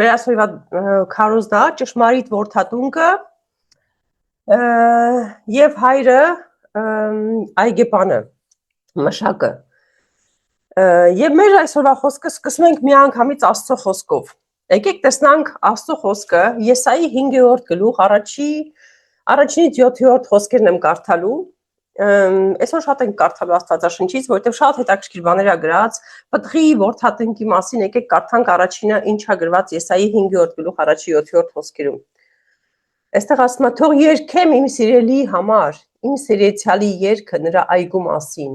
մեր ասվիվա քարոզնա ճշմարիտ որդատունկը եւ հայրը այգեպանը մշակը եւ մեր այսօրվա խոսքը սկսում ենք միանգամից Աստծո խոսքով եկեք տեսնանք Աստծո խոսքը Եսայի 5-րդ գլուխ առաջինից 7-րդ խոսքերն եմ կարդալու այսօր շատ ենք կարդալու Աստվածաշնչից, որովհետև շատ հետաքրքիր բաներ ա գրած, պտղի որդատնկի մասին եկեք կարդանք առաջինը ինչա գրված Եսայի 5-րդ գլուխ առաջի 7-րդ խոսքերում։ Այստեղ ասում է թող երգեմ իմ սիրելի համար, իմ սիրեցյալի երգը նրա այգու մասին։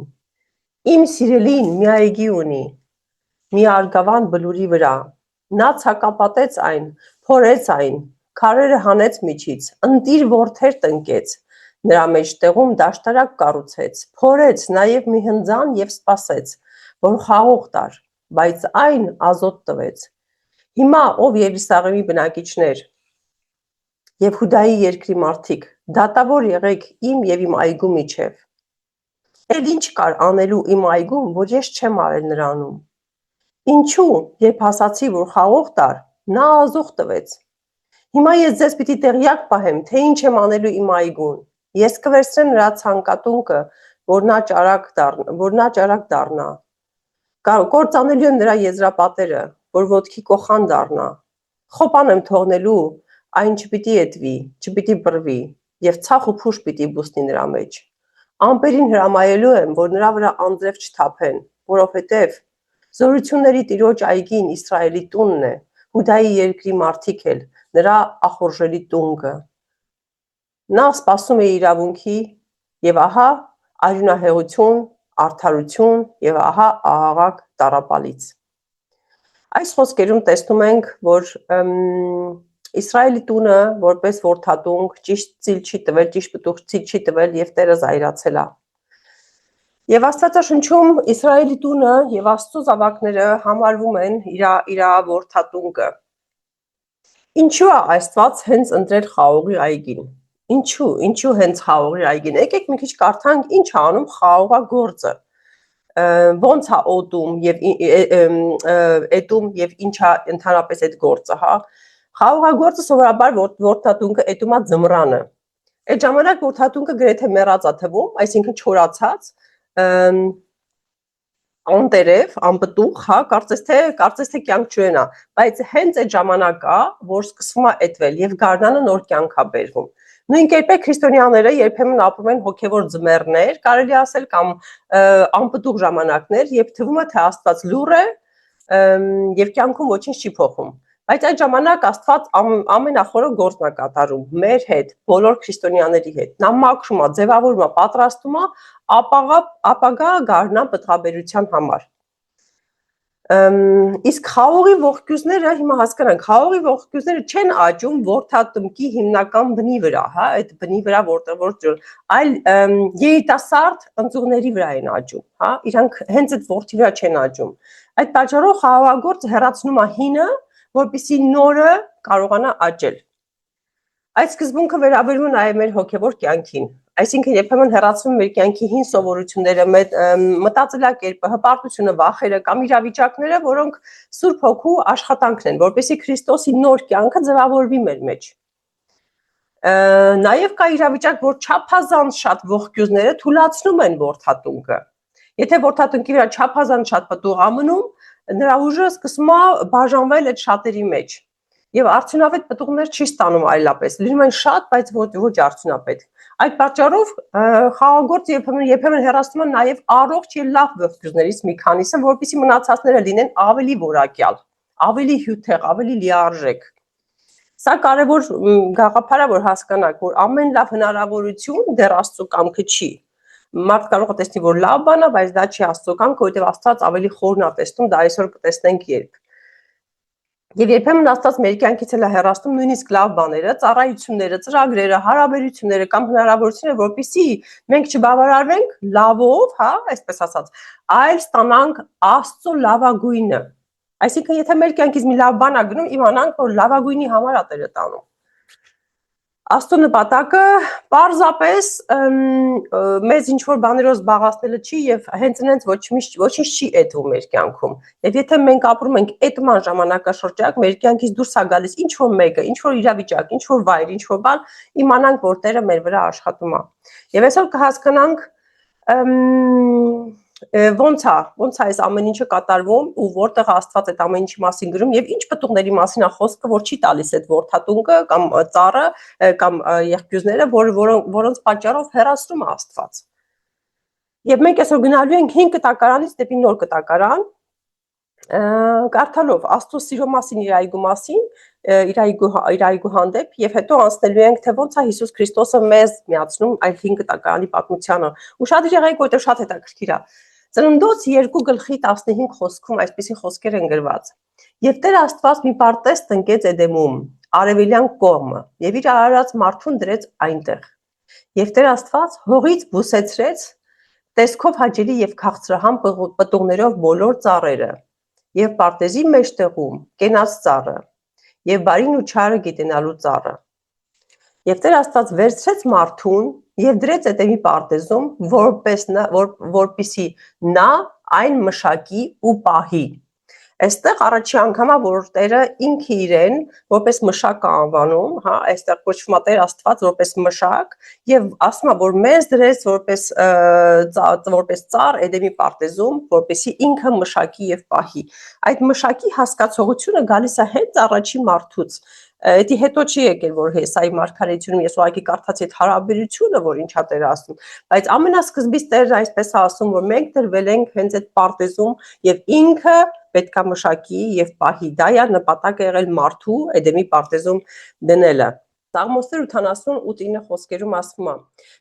Իմ սիրելին մի այգի ունի, մի արգավան բլուրի վրա։ Նա ցակապատեց այն, փորեց այն, քարերը հանեց միջից, ընտիր որդեր տնկեց։ Նրա մեջտեղում դաշտարակ կառուցեց, փորեց նաև մի հնձան և սպասեց, որ խաղող տար, բայց այն ազոտ տվեց։ Հիմա ով Երուսաղեմի բնակիչներ և Հուդայի երկրի մարդիկ, դատավոր եղեք իմ և իմ այգու միջև։ Էլ ինչ կար անելու իմ այգում, որ ես չեմ արել նրանում։ Ինչու, երբ հասացի, որ խաղող տար, նա ազող տվեց։ Հիմա ես ձեզ պիտի տեղյակ պահեմ, թե ինչ եմ անելու իմ այգուն։ Ես կվերցնեմ նրա ցանկատունկը, որ նա ճարակ դառնա։ Կործանելու եմ նրա եզրապատերը, որ ոտքի կոխան դառնա։ Խոպան եմ թողնելու, այն չպիտի էտվի, չպիտի բռվի, և ցախ ու փուշ պիտի բուսնի նրա մեջ։ Ամպերին հրամայելու եմ, որ նրա վրա անձրև չթափեն, որովհետև զորությունների Տիրոջ այգին Իսրայելի տունն է, Հուդայի երկրի մարդիկ էլ, նրա ախորժելի տունկը։ Նա սպասում է իրավունքի և ահա արյունահեղություն, արդարություն և ահա աղաղակ տառապալից։ Այս խոսքերում տեսնում ենք, որ Իսրայելի տունը որպես որդատունկ ճիշտ ծիլ չի տվել, ճիշտ պտուղ չի տվել և Տերը զայրացել է։ Եվ Աստվածաշնչում Իսրայելի տունը և Աստծո զավակները համարվում են իր որդատունկը։ Ինչու է Աստված հենց ընտրել խաղողի այգին։ Ինչու հենց խաղողի այգին։ Եկեք մի քիչ կարդանք ինչ է անում խաղողագործը։ Ոնց է էտում եւ ինչ է ընդհանրապես այդ գործը, հա։ Խաղողագործը սովորաբար որդատունկը էտում է ձմռանը։ Այդ ժամանակ որդատունկը գրեթե մեռած է թվում, այսինքն չորացած, անտերև, անպտուղ, հա, կարծես թե կյանք չունենա, բայց հենց այդ ժամանակ է, որ սկսվում է էտվել եւ գարնանը նոր կյանք է բերվում։ Նույն կերպ քրիստոնյաները երբեմն ապրում են հոգևոր ձմեռներ, կարելի ասել կամ անպտուղ ժամանակներ, երբ թվում է թե Աստված լուռ է եւ կյանքում ոչինչ չի փոխում։ Բայց այդ ժամանակ Աստված ամենախորը գործն է կատարում մեր հետ, բոլոր քրիստոնյաների հետ։ Նա մաքրում է, ձևավորում է, պատրաստում է ապագա գարնան պտղաբերության համար։ Իսկ խաղողի ողկյուզները հիմա հասկանանք, խաղողի ողկյուզները չեն աճում որդատնկի հիմնական բնի վրա, հա, այդ բնի վրա որտեղ այլ երիտասարդ ընձյուղների վրա են աճում, հա, իրանք հենց այդ որդի վրա չեն աճում։ Այդ պատճառով խաղողագործը հեռացնում է հինը, որպեսզի նորը կարողանա աճել։ Այդ սկզբունքը վերաբերում է նաև մեր հոգևոր կյանքին։ Այսինքն երբեմն հեռացվում մեր կյանքի հին սովորությունները, մտածելակերպը, հպարտությունը, վախերը կամ իրավիճակները, որոնք Սուրբ Հոգու աշխատանքն են, որպեսզի Քրիստոսի նոր կյանքը ձևավորվի մեր մեջ։ Նաև կա իրավիճակ, որ չափազանց շատ ողկյուզները թուլացնում են որդատունկը։ Եթե որդատնկի վրա չափազանց շատ պտուղ է մնում, նրա ուժը սկսում է բաժանվել այդ շատերի մեջ։ Եվ արդյունավետ պտուղներ չի ստանում այլապես, լինում են շատ, բայց ոչ արդյունավետ։ Այդ պատճառով խաղողագործը երբեմն հեռացնում է նաև առողջ եւ լավ ողկյուզներից մի քանիսը, որպեսզի մնացածները լինեն ավելի որակյալ, ավելի հյութեղ, ավելի լիարժեք։ Սա կարևոր գաղափար է, որ հասկանանք, որ ամեն լավ հնարավորություն դեռ Աստծո կամքը չի։ Մարդ կարող է տեսնի, որ լավ բան է, բայց դա չի Աստծո կամքը, որովհետև Աստված ավելի խորն է տեսնում, դա այսօր կտեսնենք երբ։ Եվ երբեմն Աստված մեր կյանքից էլ է հեռացնում նույնիսկ լավ բաները, ծառայությունները, ծրագրերը, հարաբերությունները կամ հնարավորությունները, որպեսզի մենք չբավարարվենք լավով, հա, այսպես ասած, այլ ստանանք Աստծո լավագույնը։ Այսինքն, եթե մեր կյանքից մի լավ բան է գնում, իմանանք, որ լավագույնի համար է Տերը տանում։ Աստծո նպատակը պարզապես մեզ ինչ որ բաներով զբաղացնելը չի եւ հենց այնց ոչինչ չի էդվում մեր կյանքում։ Եվ եթե մենք ապրում ենք էդման ժամանակաշրջակ, մեր կյանքից դուրս է գալիս ինչ որ մեկը, ինչ որ իրավիճակ, ինչ որ վայր, ինչ որ բան, իմանանք որ Տերը մեր վրա աշխատում է։ Եվ այսօր կհասկանանք ոնց է այս ամեն ինչը կատարվում ու որտեղ Աստված այդ ամեն ինչի մասին գրում եւ ինչ պտուղների մասին է խոսքը, որ չի տալիս այդ որդատունկը կամ ծառը կամ եղբյուրները, որոնց պատճառով հեռացնում է Աստված։ Եվ մենք այսօր գնալու ենք 5 կտակարանից դեպի նոր կտակարան, կարդալով Աստծո սիրո մասին, իր այգու մասին, իր այգու հանդեպ եւ հետո անցնելու ենք թե ոնց է Հիսուս Քրիստոսը մեզ միացնում այդ 5 կտակարանի պատմությանը։ Ու շատ եղեք, որտեղ շատ հետաքրքիր է։ Ծննդոց 2:15 խոսքում այսպիսի խոսքեր են գրված. Եվ Տեր Աստված մի պարտեզ տնկեց Էդեմում, արևելյան կողմը, եւ իր արարած մարդուն դրեց այնտեղ։ Եվ Տեր Աստված հողից բուսեցրեց տեսքով հաճելի եւ քաղցրահամ պտուղներով բոլոր ծառերը, եւ պարտեզի մեջտեղում կենաց ծառը, եւ բարին ու չարը գիտենալու ծառը։ Եվ Տեր Աստված վերցրեց մարդուն եւ դրեց Էդեմի պարտեզում, որպեսի նա այն մշակի ու պահի։ Այստեղ առաջի անգամ է որ Տերը ինքը իրեն որպես մշակ է անվանում, հա, այստեղ կոչվում է Տեր Աստված որպես մշակ եւ ասում է որ մեզ դրեց որպես ծառ Էդեմի պարտեզում, որպեսի ինքը մշակի եւ պահի։ Այդ մշակի հասկացողությունը գալիս է հենց առաջի մարդուց։ Դա հետո չի եկել որ Հեսայի մարգարեությունում ես ուղղակի կարդացի այդ հարաբերությունը, որ ինչա Տերը ասում, բայց ամենասկզբից Տերը այսպես է ասում, որ մենք դրվել ենք հենց այդ պարտեզում եւ ինքը պետքա մշակի եւ պահի։ Դա է նպատակը եղել մարդու Էդեմի պարտեզում դնելը։ Սաղմոս 88:9 խոսքերում ասվում է.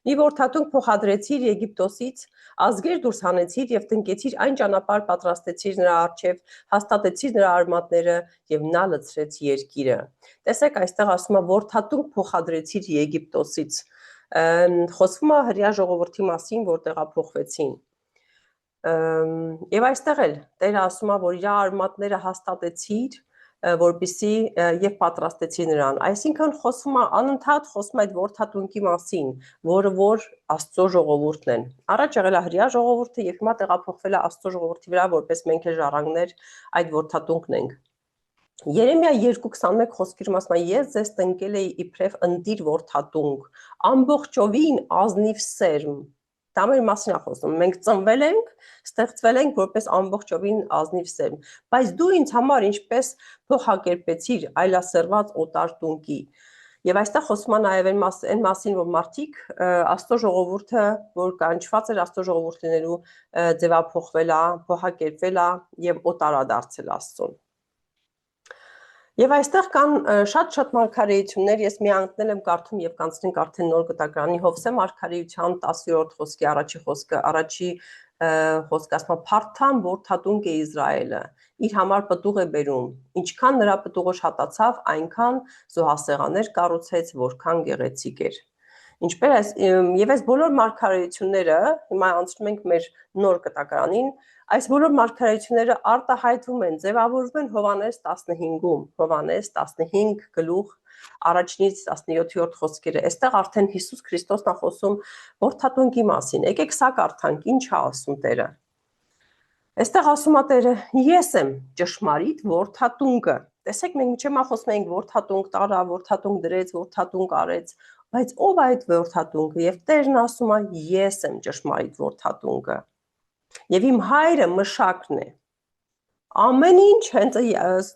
Մի որդատունք փոխադրեցիր Եգիպտոսից, ազգեր դուրս հանեցիր եւ տնկեցիր այն ճանապարհ պատրաստեցիր նրա առջեւ, հաստատեցիր նրա արմատները եւ նա լցրեց երկիրը։ Տեսեք, այստեղ ասում է որդատունք փոխադրեցիր Եգիպտոսից։ Խոսվում է հրեա ժողովրդի մասին, որ տեղափոխվեցին։ Եվ այստեղ էլ Տերը ասում է, որ իր արմատները հաստատեցիր, որպեսզի եւ պատրաստեցի նրան։ Այսինքն խոսում է անընդհատ խոսում այդ որդատունկի մասին, որը որ Աստծո ժողովուրդն են։ Առաջ եղել է հրեա ժողովուրդը եւ հիմա տեղափոխվել է Աստծո ժողովրդի վրա, որպես մենք էլ ժառանգներ այդ որդատունկն ենք։ Երեմիա 2:21 խոսքերում ասում է. Ես ձեզ տնկել էի իբրև ընտիր որդատունկ, ամբողջովին ազնիվ սերմ։ Դա մեր մասին է խոսում։ Մենք ծնվել ենք, ստեղծվել ենք որպես ամբողջովին ազնիվ սերմ, բայց դու ինձ համար ինչպես փոխակերպեցիր այլասերված օտար տունկի։ Եվ այստեղ խոսում է նաև այն մասին, որ մարդիկ Աստծո ժողովուրդը, որ կանչված էր Աստծո ժողովուրդներու ձևափոխվել է, փոխակերպվել է եւ օտարադարձել Աստծուն։ Եվ այստեղ կան շատ մարգարեություններ, ես մի անգամ եմ կարդում եւ կանցնենք արդեն նոր կտակարանի Հովսե մարգարեության 10-րդ խոսքի առաջի խոսքը, առաջի խոսքը ասում է Փարթան որդատունկ է Իսրայելը, իր համար պտուղ է բերում, ինչքան նրա պտուղը շատացավ, այնքան զոհասեղաններ կառուցեց, որքան գեղեցիկ էր։ Ինչպես եւ այս բոլոր մարգարեությունները, հիմա անցնում ենք մեր նոր կտակարանին, այս բոլոր մարգարեությունները արտահայտվում են, ձևավորվում են Հովհաննես 15-ում, Հովհաննես 15 գլուխ առաջինից 17-րդ խոսքերը։ Այստեղ արդեն Հիսուս Քրիստոսն է խոսում որդատունկի մասին։ Եկեք սա կարդանք, ինչ է ասում Տերը։ Այստեղ ասում է Տերը. Ես եմ ճշմարիտ որդատունկը։ Տեսեք, մենք միջեմա խոսում ենք որդատունկ տարա, որդատունկ դրեց, որդատունկ արեց, բայց ով է այդ որդատունկը։ Եվ Տերն ասում է. Ես եմ ճշմարիտ որդատունկը։ Եվ իմ հայրը մշակն է։ Ամեն ինչ հենց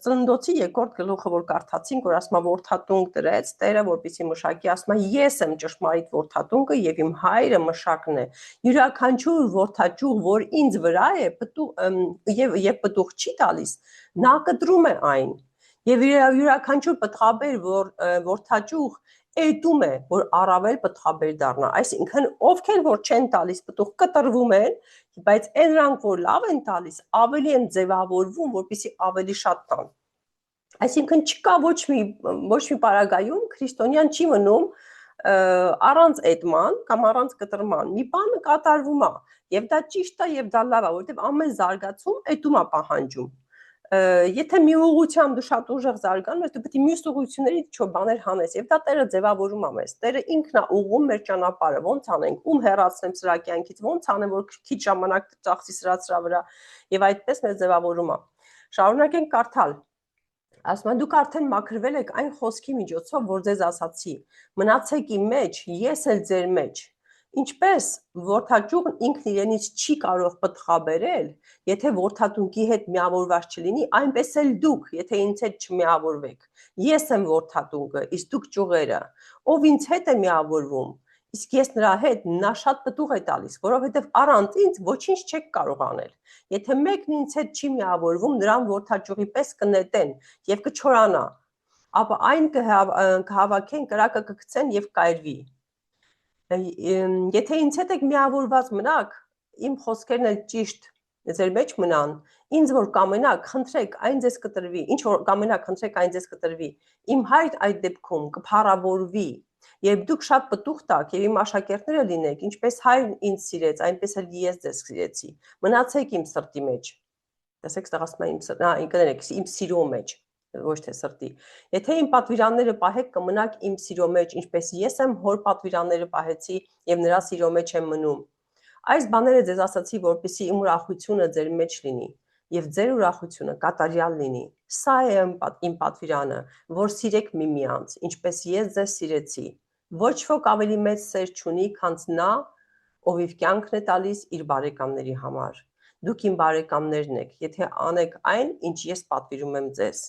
Ծննդոցի 2-րդ գլուխը որ կարդացինք, որ ասում է որդատունկ դրեց, Տերը որպեսի մշակի, ասում է ես եմ ճշմարիտ որդատունկը եւ իմ հայրը մշակն է։ Յուրաքանչյուր որդաճյուղ, որ ինձ վրա է, եւ պտուղ չի տալիս, նա կտրում է այն։ Եվ յուրաքանչյուր պտղաբեր, որ որդաճյուղ էտում է, որ առավել պտղաբեր դառնա, այսինքն ովքեր որ չեն տալիս պտուղ կտրվում են, բայց այնրանք որ լավ են տալիս, ավելի են ձևավորվում, որպեսզի ավելի շատ տան։ Այսինքն չկա ոչ մի պարագայում քրիստոնյան չի մնում առանց էտման կամ առանց կտրման։ Մի բանը կատարվում է, եւ դա ճիշտ է եւ դա լավ է, որովհետեւ ամեն զարգացում էտում է պահանջում։ Եթե մի ուղղությամբ դու շատ ուժեղ զարգանում ես, դու պետք է մյուս ուղղություններից ինչ-որ բաներ հանես, եւ դա Տերը ձևավորում է մեզ։ Տերը ինքն է ուղղում մեր ճանապարհը, ոնց անենք, ում հեռացնեմ սրա կյանքից, ոնց անեմ, որ քիչ ժամանակ ծախսի սրա վրա, եւ այդպես մեզ ձևավորում է։ Շարունակենք կարդալ։ Ասում են դուք արդեն մաքրվել եք այն խոսքի միջոցով, որ ձեզ ասացի։ Մնացեք իմ մեջ, ես էլ ձեր մեջ։ Ինչպես որդաճուղն ինքն իրենից չի կարող պտղաբերել, եթե որդատունկի հետ միավորված չլինի, այնպես էլ դուք, եթե ինձ հետ չմիավորվեք։ Ես եմ որդատունկը, իսկ դուք ճյուղերը։ Ով ինձ հետ է միավորվում, իսկ ես նրա հետ, նա շատ պտուղ է տալիս, որովհետև առանց ինձ ոչինչ չեք կարող անել։ Եթե մեկն ինձ հետ չի միավորվում, նրան որդաճյուղի պես կնետեն եւ կչորանա, ապա այն կհավաքեն, կրակը կգցեն եւ կայրվի։ Եթե ինձ հետ եք միավորված մնաք, իմ խոսքերն էլ ճիշտ ձեր մեջ մնան, ինձ որ կամենաք, խնդրեք, այն ձեզ կտրվի, ինչ որ կամենաք, խնդրեք, այն ձեզ կտրվի։ Իմ հայր այդ դեպքում կփառավորվի, երբ դուք շատ պտուղ տաք եւ իմ աշակերտները լինեք, ինչպես հայրն ինձ սիրեց, այնպես էլ ես ձեզ սիրեցի։ Մնացեք իմ սրտի մեջ։ Տեսեք, ստեղ ասում է իմ սիրո մեջ, ոչ թե սրտի։ Եթե իմ պատվիրանները պահեք, կմնաք իմ սիրո մեջ, ինչպես ես եմ հոր պատվիրանները պահեցի եւ նրա սիրո մեջ եմ մնում։ Այս բաները ձեզ ասացի, որպեսզի իմ ուրախությունը ձեր մեջ լինի եւ ձեր ուրախությունը կատարյալ լինի։ Սա է իմ պատվիրանը, որ սիրեք միմյանց, ինչպես ես ձեզ սիրեցի։ Ոչ ոք ավելի մեծ սեր չունի, քան նա, ով իր կյանքն է տալիս իր բարեկամների համար։ Դուք իմ բարեկամներն եք, եթե անեք այն, ինչ ես պատվիրում եմ ձեզ։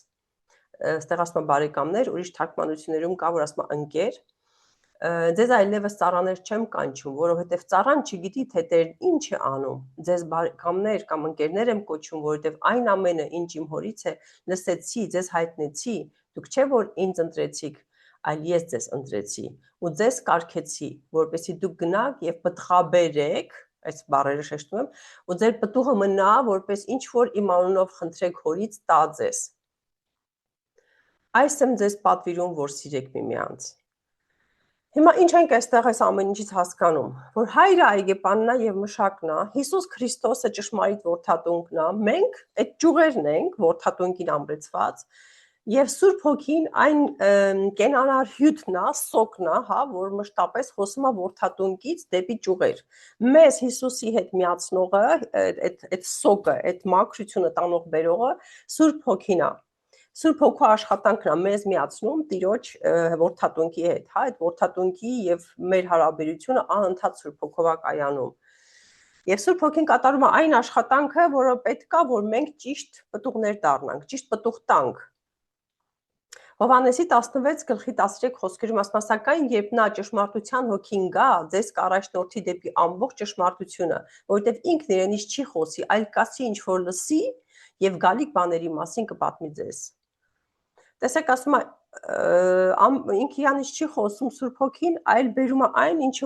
Ստեղ ասում է բարեկամներ, ուրիշ թարգմանություններում կա, որ ասում է ընկեր։ Ձեզ այլևս ծառաներ չեմ կանչում, որովհետև ծառան չգիտի, թե Տերն ինչ է անում։ Ձեզ բարեկամներ կամ ընկերներ եմ կոչում, որովհետև այն ամենը, ինչ իմ հորից է, լսեցի, ձեզ հայտնեցի, դուք չէ որ ինձ ընտրեցիք, այլ ես ձեզ ընտրեցի ու ձեզ կարգեցի, որպեսզի դուք գնաք եւ պտղաբերեք, այս բառերը շեշտում եմ, ու ձեր պտուղը մնա, որպես ինչ որ իմ անունով խնդրեք հորից տա ձեզ։ Այս եմ ձեզ պատվիրում, որ սիրեք միմյանց։ Հիմա ինչ ենք այստեղ այս ամեն ինչից հասկանում, որ հայրը այգեպանն է եւ մշակն է, Հիսուս Քրիստոսը ճշմարիտ որդատունկն է, մենք այդ ճյուղերն ենք, որդատունկին ամրեցված, եւ Սուրբ Հոգին այն կենանար հյութն է, սոկն է, հա, որ մշտապես խոսում է որդատունկից դեպի ճյուղեր։ Մեզ Հիսուսի հետ միացնողը, այդ սոկը, այդ մաքրությունը տանող բերողը Սուրբ Հոգին է։ Սուրբ Հոգու աշխատանքն է մեզ միացնում Տիրոջ որդատունկի հետ, հա, այդ որդատունկի եւ մեր հարաբերությունը անընդհատ Սուրբ Հոգով է կայանում։ Եվ Սուրբ Հոգին կատարում է այն աշխատանքը, որը պետք է, որ մենք ճիշտ պտուղներ դառնանք, ճիշտ պտուղ տանք։ Հովհաննեսի 16:13 խոսքերում ասում է, սակայն երբ նա ճշմարտության հոգին գա, ձեզ կառաջնորդի դեպի ամբողջ ճշմարտությունը, որովհետև ինքն իրենից չի խոսի, այլ կասի ինչ որ լսի եւ գալիք բաների մասին կպատմի ձեզ։ Տեսեք, ասում է, ինքը իրանից չի խոսում Սուրբ Հոգին, այլ բերում է այն, ինչ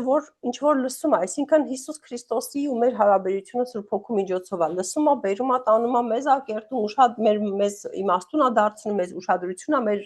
որ լսում է, այսինքն Հիսուս Քրիստոսի ու մեր հարաբերությունը Սուրբ Հոգու միջոցով է, լսում է, բերում է, տանում է, մեզ է կերտում, մեզ իմաստուն է դարձնում, մեզ ուշադրություն է մեր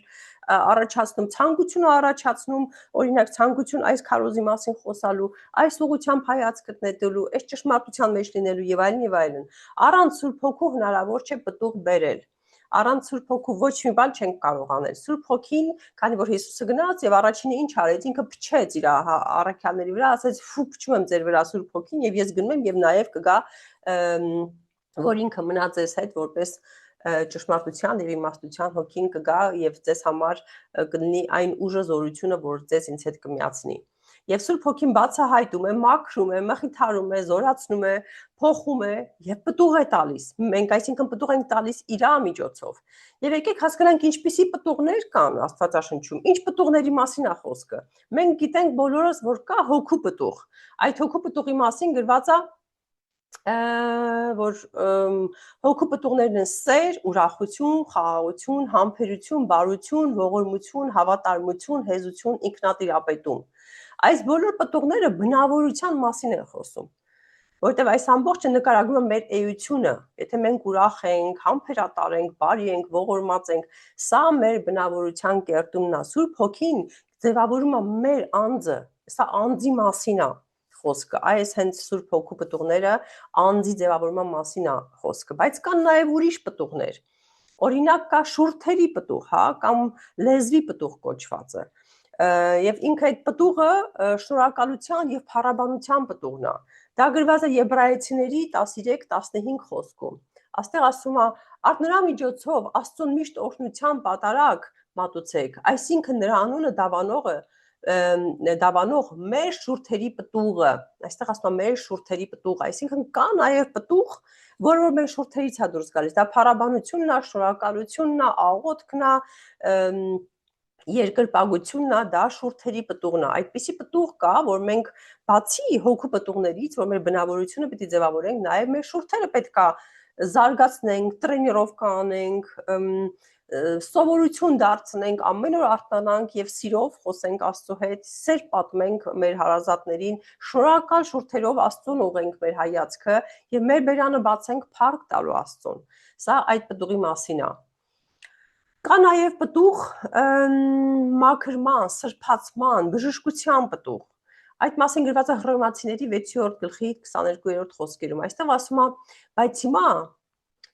առաջացնում, ցանկություն է առաջացնում, օրինակ ցանկություն այս քարոզի մասին խոսալու, այս ուղղությամբ հայացքդ նետելու, այս ճշմարտության մեջ լինելու եւ այլն եւ այլն։ Առանց Սուրբ Հոգու հնարավոր չէ պտուղ բերել։ Առանց Սուրբ Հոգու ոչ մի բան չենք կարող անել։ Սուրբ Հոգին, քանի որ Հիսուսը գնաց եւ առաջինը ինչ արեց, ինքը փչեց իր առաքյալների վրա, ասաց՝ «Ֆու, փչում եմ ձեր վրա Սուրբ Հոգին եւ ես գնում եմ եւ նաեւ կգա, որ ինքը մնա ձեզ հետ որպես ճշմարտության եւ իմաստության Հոգին կգա եւ ձեզ համար կլինի այն ուժը, զորությունը, որ ձեզ ինձ հետ կմիացնի»։ Եվ Սուրբ Հոգին բացահայտում է, մաքրում է, մխիթարում է, զորացնում է, փոխում է եւ պտուղ է տալիս։ Մենք այսինքն պտուղ ենք տալիս իր միջոցով։ Եվ եկեք հասկանանք ինչպիսի պտուղներ կան Աստվածաշնչում, ինչ պտուղների մասին է խոսքը։ Մենք գիտենք բոլորս, որ կա հոգու պտուղ։ Այդ հոգու պտուղի մասին գրված է որ հոգու պտուղներն են սեր, ուրախություն, խաղաղություն, համբերություն, բարություն, ողորմություն, հավատարմություն, հեզություն, ինքնատիրապետում։ Այս բոլոր պտուղները բնավորության մասին են խոսում, որովհետև այս ամբողջը նկարագրում է մեր էությունը, եթե մենք ուրախ ենք, համբերատար ենք, բարի ենք, ողորմած ենք, սա մեր բնավորության կերտումն է։ Սուրբ Հոգին ձևավորում է մեր անձը, սա անձի մասին է խոսքը, այս հենց Սուրբ Հոգու պտուղները անձի ձևավորման մասին է խոսքը, բայց կան նաև ուրիշ պտուղներ։ Օրինակ կա շուրթերի պտուղ, հա, կամ լեզվի պտուղ կոչվածը։ Եվ ինքը այդ պտուղը շնորհակալության եւ փառաբանության պտուղն է։ Դա գրված է եբրայեցիների 13-15 խոսքում։ Աստեղ ասում է, արդ նրա միջոցով Աստծուն միշտ օրհնության պատարակ մատուցեք, այսինքն նրա անունը դավանող մեր շուրթերի պտուղը, այստեղ ասում է մեր շուրթերի պտուղը, այսինքն կա նաև պտուղ, որը որ մեր շուրթերից է դուրս գալիս, դա փառաբանությունն է, շնորհակալությունն է, աղոթքն է, երկրպագությունն է, դա շուրթերի պտուղն է։ Այդպիսի պտուղ կա, որ մենք բացի հոգու պտուղներից, որ մեր բնավորությունը պիտի ձևավորենք, նաև մեր շուրթերը պետք է զարգացնենք, տրենիրովկա անենք, սովորություն դարձնենք, ամեն օր արթնանանք եւ սիրով խոսենք Աստծո հետ, սեր պատմենք մեր հարազատներին, շնորհակալ շուրթերով Աստծուն ուղենք մեր հայացքը եւ մեր բերանը բացենք փառք տալու Աստծուն։ Սա այդ պտուղի մասին է։ Կա նաև պտուղ մաքրման, սրբացման, բժշկության պտուղ։ Այդ մասին գրված է Հռոմեացիների 6-րդ գլխի 22-րդ խոսքերում։ Այստեղ ասում է, բայց հիմա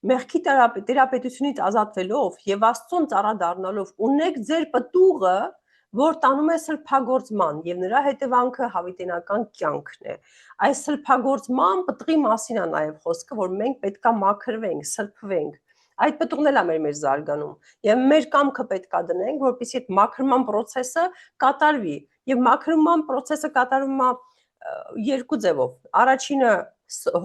մեղքի տերապետությունից ազատվելով եւ Աստծուն ծառադառնալով ունեք ձեր պտուղը, որ տանում է սրբագործման եւ նրա հետևանքը հավիտենական կյանքն է։ Այս սրբագործման պտղի մասին է նաև խոսքը, որ մենք պետքա մաքրվենք, սրբվենք։ Այդ պտուղն էլ է մեր զարգանում եւ մեր կամքը պետքա դնենք, որպեսզի այդ մաքրման process-ը կատարվի։ Եվ մաքրման process-ը կատարվում է երկու ձևով։ Առաջինը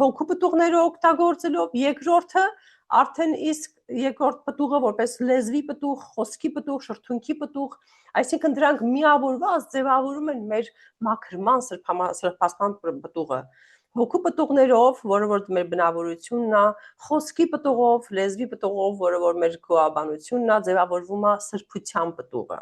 հոգու պտուղները օգտագործելով, երկրորդը արդեն իսկ երկրորդ պտուղը որպես լեզվի պտուղ, խոսքի պտուղ, շրթունքի պտուղ, այսինքն դրանք միավորված ձևավորում են մեր մաքրման սրբացման պտուղը։ Հոգու պտուղներով, որը որ մեր բնավորությունն է, խոսքի պտուղով, լեզվի պտուղով, որը որ մեր գոհաբանությունն է, ձևավորվում է սրբության պտուղը։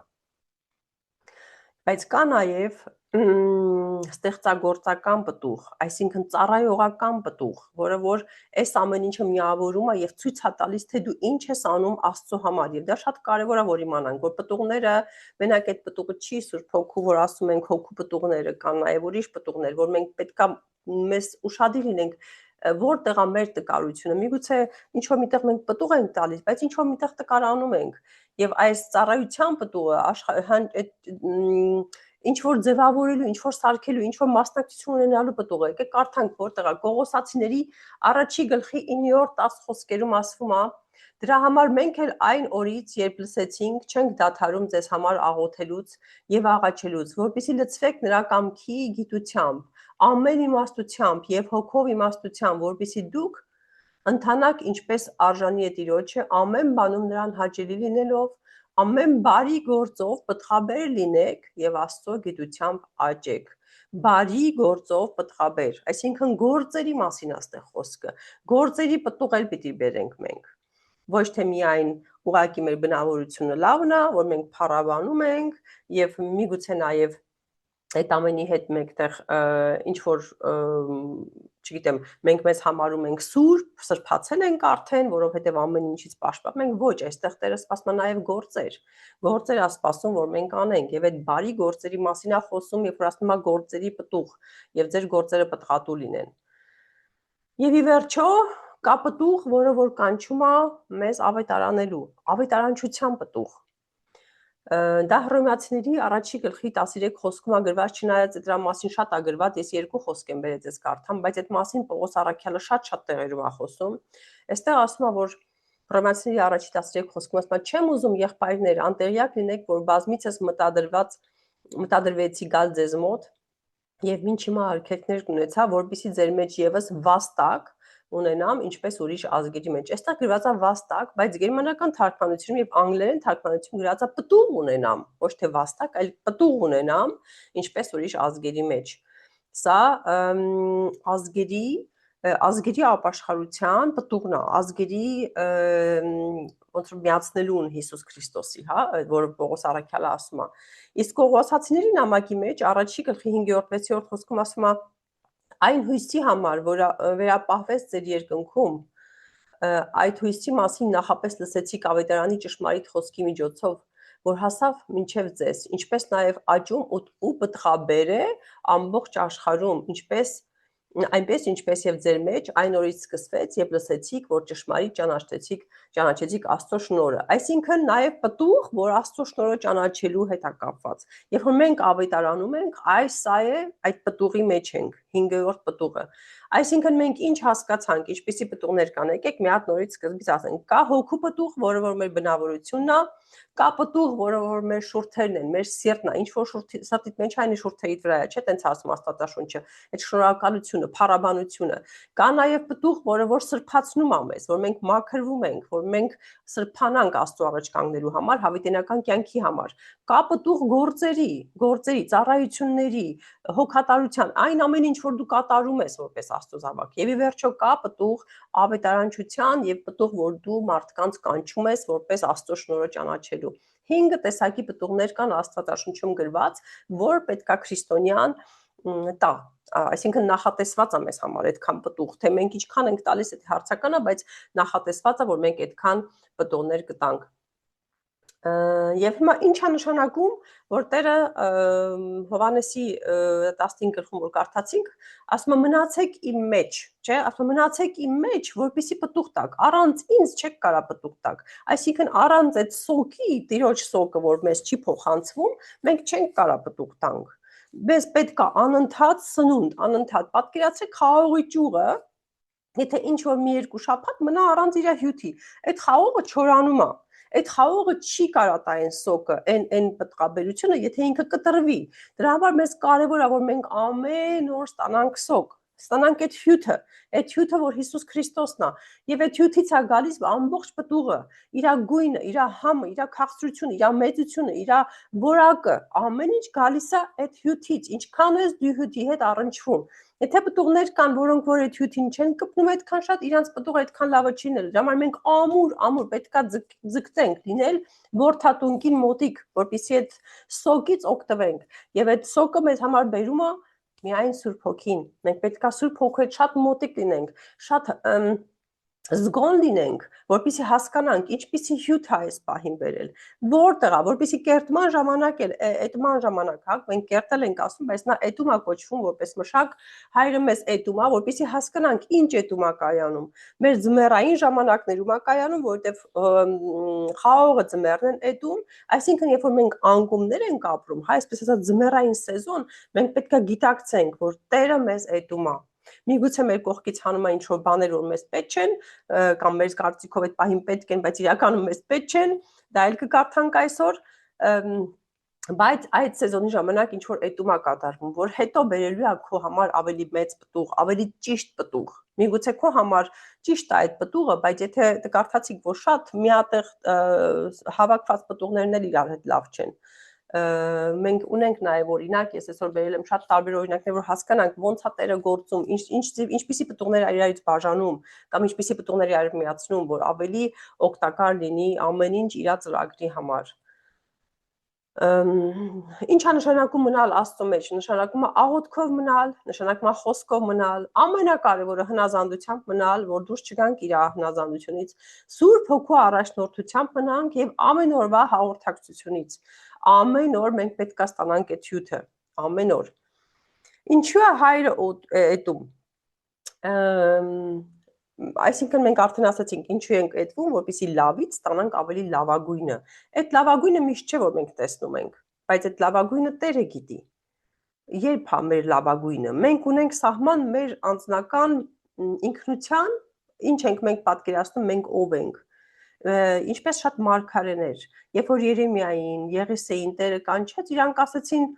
Բայց կա նաև ստեղծագործական պտուղ, այսինքն ծառայողական պտուղ, որը որ այս ամեն ինչը միավորում է եւ ցույց է տալիս, թե դու ինչ ես անում Աստծո համար, եւ դա շատ կարեւոր է, որ իմանանք, որ պտուղները, մենակ այդ պտուղը չի Սուրբ Հոգու, որ ասում ենք հոգու պտուղները, կան նաև ուրիշ պտուղներ, որ մենք պետքա մեզ ուշադիր լինենք, որտեղ է մեր տկարությունը։ Միգուցե ինչ որ միտեղ մենք պտուղ ենք տալիս, բայց ինչ որ միտեղ տկարանում ենք։ Եվ այս ծառայության պտուղը ինչ որ ձևավորելու, ինչ որ սարքելու, ինչ որ մասնակցություն ունենալու պտուղ է։ Եկեք կարդանք որտեղ է Կողոսացիների 1 գլխի 9-րդ 10 խոսքերում ասվում է. դրա համար մենք էլ այն օրից, երբ լսեցինք, չենք դադարում ձեզ համար աղոթելուց եւ աղաչելուց, որպեսզի լցվեք նրա կամքի գիտությամբ, ամեն իմաստությամբ եւ հոգով իմաստությամբ, որպեսզի դուք ընթանաք ինչպես արժանի է Տիրոջը, ամեն բանում նրան հաճելի լինելով, ամեն բարի գործով պտղաբեր լինեք եւ Աստծո գիտությամբ աճեք։ Բարի գործով պտղաբեր, այսինքն գործերի մասին է այստեղ խոսքը։ Գործերի պտուղ էլ պիտի բերենք մենք։ Ոչ թե միայն ուղղակի մեր բնավորությունը լավն է, որ մենք փառաբանում ենք եւ միգուցե նաեւ այդ ամենի հետ մեկտեղ ինչ որ չգիտեմ, մենք մեզ համարում ենք սուրբ, սրբացել ենք արդեն, որովհետեւ ամեն ինչից պաշտպանում ենք, ոչ, այստեղ Տերը սպասում է նաեւ գործեր։ Գործեր է սպասում, որ մենք անենք եւ այդ բարի գործերի մասին է խոսում, երբ որ ասում է գործերի պտուղ եւ ձեր գործերը պտղատու լինեն։ Եվ ի վերջո կա պտուղ, որը որ կանչում է մեզ ավետարանելու, ավետարանչության պտուղ։ Դա Հռոմեացիների 1 գլխի 13 խոսքում է գրված, չնայած դրա մասին շատ է գրված, ես երկու խոսք եմ բերել ձեզ կարդամ, բայց այդ մասին Պողոս առաքյալը շատ տեղերում է խոսում։ Այստեղ ասում է, որ Հռոմեացիների 1-13 խոսքում ասում է, չեմ ուզում եղբայրներ, անտեղյակ լինեք, որ բազմիցս մտադրվեցի գալ ձեզ մոտ եւ ինչ հիմա արգելքներ կունեցա, որպեսզի ձեր մեջ եւս վաստակ ունենամ, ինչպես ուրիշ ազգերի մեջ։ Այստեղ գրված է վաստակ, բայց գերմանական թարգմանությունում եւ անգլերեն թարգմանությունում գրված է պտուղ ունենամ, ոչ թե վաստակ, այլ պտուղ ունենամ, ինչպես ուրիշ ազգերի մեջ։ Սա ազգերի ապաշխարության պտուղն է, ազգերի ոնց որ միացնելուն Հիսուս Քրիստոսի, հա, որը Պողոս առաքյալը ասում է։ Իսկ Կողոսացիների նամակի մեջ 1 գլխի 5-րդ 6-րդ խոսքում ասում է այն հույսի համար, որ վերապահվեց ձեր երկնքում, այդ հույսի մասին նախապես լսեցիք ավետարանի ճշմարիտ խոսքի միջոցով, որ հասավ մինչև ձեզ, ինչպես նաև աճում ու պտղաբեր է ամբողջ աշխարհում, ինչպես այնպես ինչպես եւ ձեր մեջ այն օրից սկսվեց եւ լսեցիք, որ ճշմարիտ ճանաչեցիք Աստծո շնորհը։ Այսինքն նաեւ պտուղ, որ Աստծո շնորհը ճանաչելու հետ է կապված։ Երբ որ մենք ավետարանում ենք, սա է այդ պտուղի մեջ ենք, 5-րդ պտուղը։ Այսինքն մենք ինչ հասկացանք, ինչպիսի պտուղներ կան, եկեք մի հատ նորից սկզբից ասենք։ Կա հոգու պտուղ, որը որ մեր բնավորությունն է, կա պտուղ, որը որ մեր շուրթերն են, մեր սիրտն է, ինչ որ սրտիդ մեջ այն շուրթերիդ վրա է, չէ՞, տենց ասում Աստվածաշունչը, այդ շնորհակալությունը, փառաբանությունը։ Կա նաև պտուղ, որը որ սրբացնում է մեզ, որ մենք մաքրվում ենք, որ մենք սրբանանք Աստծո առաջ կանգնելու համար, հավիտենական կյանքի համար։ Կա պտուղ գործերի, ծառայությունների, հոգատարության, այն ամեն ինչ որ դու կատարում ես որպես Աստծո զավակ։ Եվ ի վերջո կա պտուղ ավետարանչության եւ պտուղ, որ դու մարդկանց կանչում ես որպես Աստծո շնորհը ճանաչելու։ 5 տեսակի պտուղներ կան Աստվածաշունչում գրված, որ պետքա քրիստոնյան տա, այսինքն նախատեսված է մեզ համար այդքան պտուղ, թե մենք ինչքան ենք տալիս, դա հարցական է, բայց նախատեսված է, որ մենք այդքան պտուղներ կտանք։ Եվ հիմա ինչ է նշանակում, որ Տերը Հովհաննեսի 15 գլխում որ կարդացինք, ասում է մնացեք իմ մեջ, չէ, ասում է մնացեք իմ մեջ, որպեսզի պտուղ տաք, առանց ինձ չեք կարա պտուղ տաք, այսինքն առանց այդ սոկի, Տիրոջ սոկը, որ մեզ չի փոխանցվում, մենք չենք կարա պտուղ տանք։ Մեզ պետք է անընդհատ սնունդ, անընդհատ պատկերացրեք խաղողի ճյուղը, եթե ինչ որ մի երկու շաբաթ մնա առանց իր հյութի, այդ խաղողը չորանում է։ Այդ խաղողը չի կարա տա այն սոկը, այն պտղաբերությունը, եթե ինքը կտրվի։ Դրա համար մեզ կարևոր է, որ մենք ամեն օր ստանանք սոկ, ստանանք այդ հյութը, որ Հիսուս Քրիստոսն է, եւ այդ հյութից է գալիս ամբողջ պտուղը, իր գույնը, իր համը, իր քաղցրությունը, իր մեծությունը, իր որակը, ամեն ինչ գալիս է այդ հյութից, ինչքան ես դու հյութի հետ առնչվում։ Եթե պտուղներ կան, որոնք որ այդ հյութին չեն կպնում այդքան շատ, իրանց պտուղը այդքան լավը չի լինել։ Դրա համար մենք ամուր պետքա ձգտենք լինել որդատունկին մոտիկ, որպեսզի այդ սոկից օգտվենք։ Եվ այդ սոկը մեզ համար բերում է միայն Սուրբ Հոգին։ Մենք պետքա Սուրբ Հոգու հետ շատ մոտիկ լինենք, շատ զգոն լինենք, որպեսզի հասկանանք ինչպիսի հյութ է այս պահին բերել, որտեղ է, որպեսզի կերտման ժամանակ էլ էտման ժամանակ, հա, մենք կերտել ենք ասում, բայց նա էտում է կոչվում որպես մշակ, հայրը մեզ էտում է, որպեսզի հասկանանք ինչ էտում է կայանում։ Մեր ձմեռային ժամանակներում է կայանում, որովհետև խաղողը ձմեռն են էտում, այսինքն երբ որ մենք անկումներ ենք ապրում, հա, այսպես ասած ձմեռային սեզոն, մենք պետք է գիտակցենք, որ Տերը մեզ էտում է։ Միգուցե մեր կողքից հանում է ինչ-որ բաներ, որ մեզ պետք չեն, կամ մեր կարծիքով այդ պահին պետք են, բայց իրականում մեզ պետք չեն, դա էլ կկարդանք այսօր, բայց այդ սեզոնի ժամանակ ինչ-որ էտում է կատարվում, որ հետո բերելու է քո համար ավելի մեծ պտուղ, ավելի ճիշտ պտուղ։ Միգուցե քո համար ճիշտ է այդ պտուղը, բայց եթե կարդացիք, որ շատ միատեղ հավաքված պտուղներն էլ իրար հետ լավ չեն։ Մենք ունենք նաև օրինակ, ես այսօր բերել եմ շատ տարբեր օրինակներ, որ հասկանանք ոնց է Տերը գործում, ինչպիսի պտուղներ է իրարից բաժանում, կամ ինչպիսի պտուղներ իրար միացնում, որ ավելի օգտակար լինի ամեն ինչ իր ծրագրի համար։ Ինչ է նշանակում մնալ Աստծո մեջ, նշանակում է աղոթքով մնալ, նշանակում է խոսքով մնալ, ամենակարևորը հնազանդությամբ մնալ, որ դուրս չգանք իր հնազանդությունից, Սուրբ Հոգու առաջնորդությամբ մնանք եւ ամեն օրվա հաղորդակցությունից։ Ամեն օր մենք պետք է ստանանք այդ հյութը, ամեն օր։ Ինչու է հայրը էտում։ Այսինքն մենք արդեն ասացինք, ինչու ենք էտվում, որպեսզի լավից ստանանք ավելի լավագույնը։ Այդ լավագույնը միշտ չէ, որ մենք տեսնում ենք, բայց այդ լավագույնը Տերը գիտի։ Երբ է մեր լավագույնը։ Մենք ունենք սահման մեր անձնական ինքնության, ինչ ենք մենք պատկերացնում, մենք ով ենք։ Ինչպես շատ մարգարեներ, երբ որ Երեմիային, Եղիսեին Տերը կանչեց, իրանք ասացին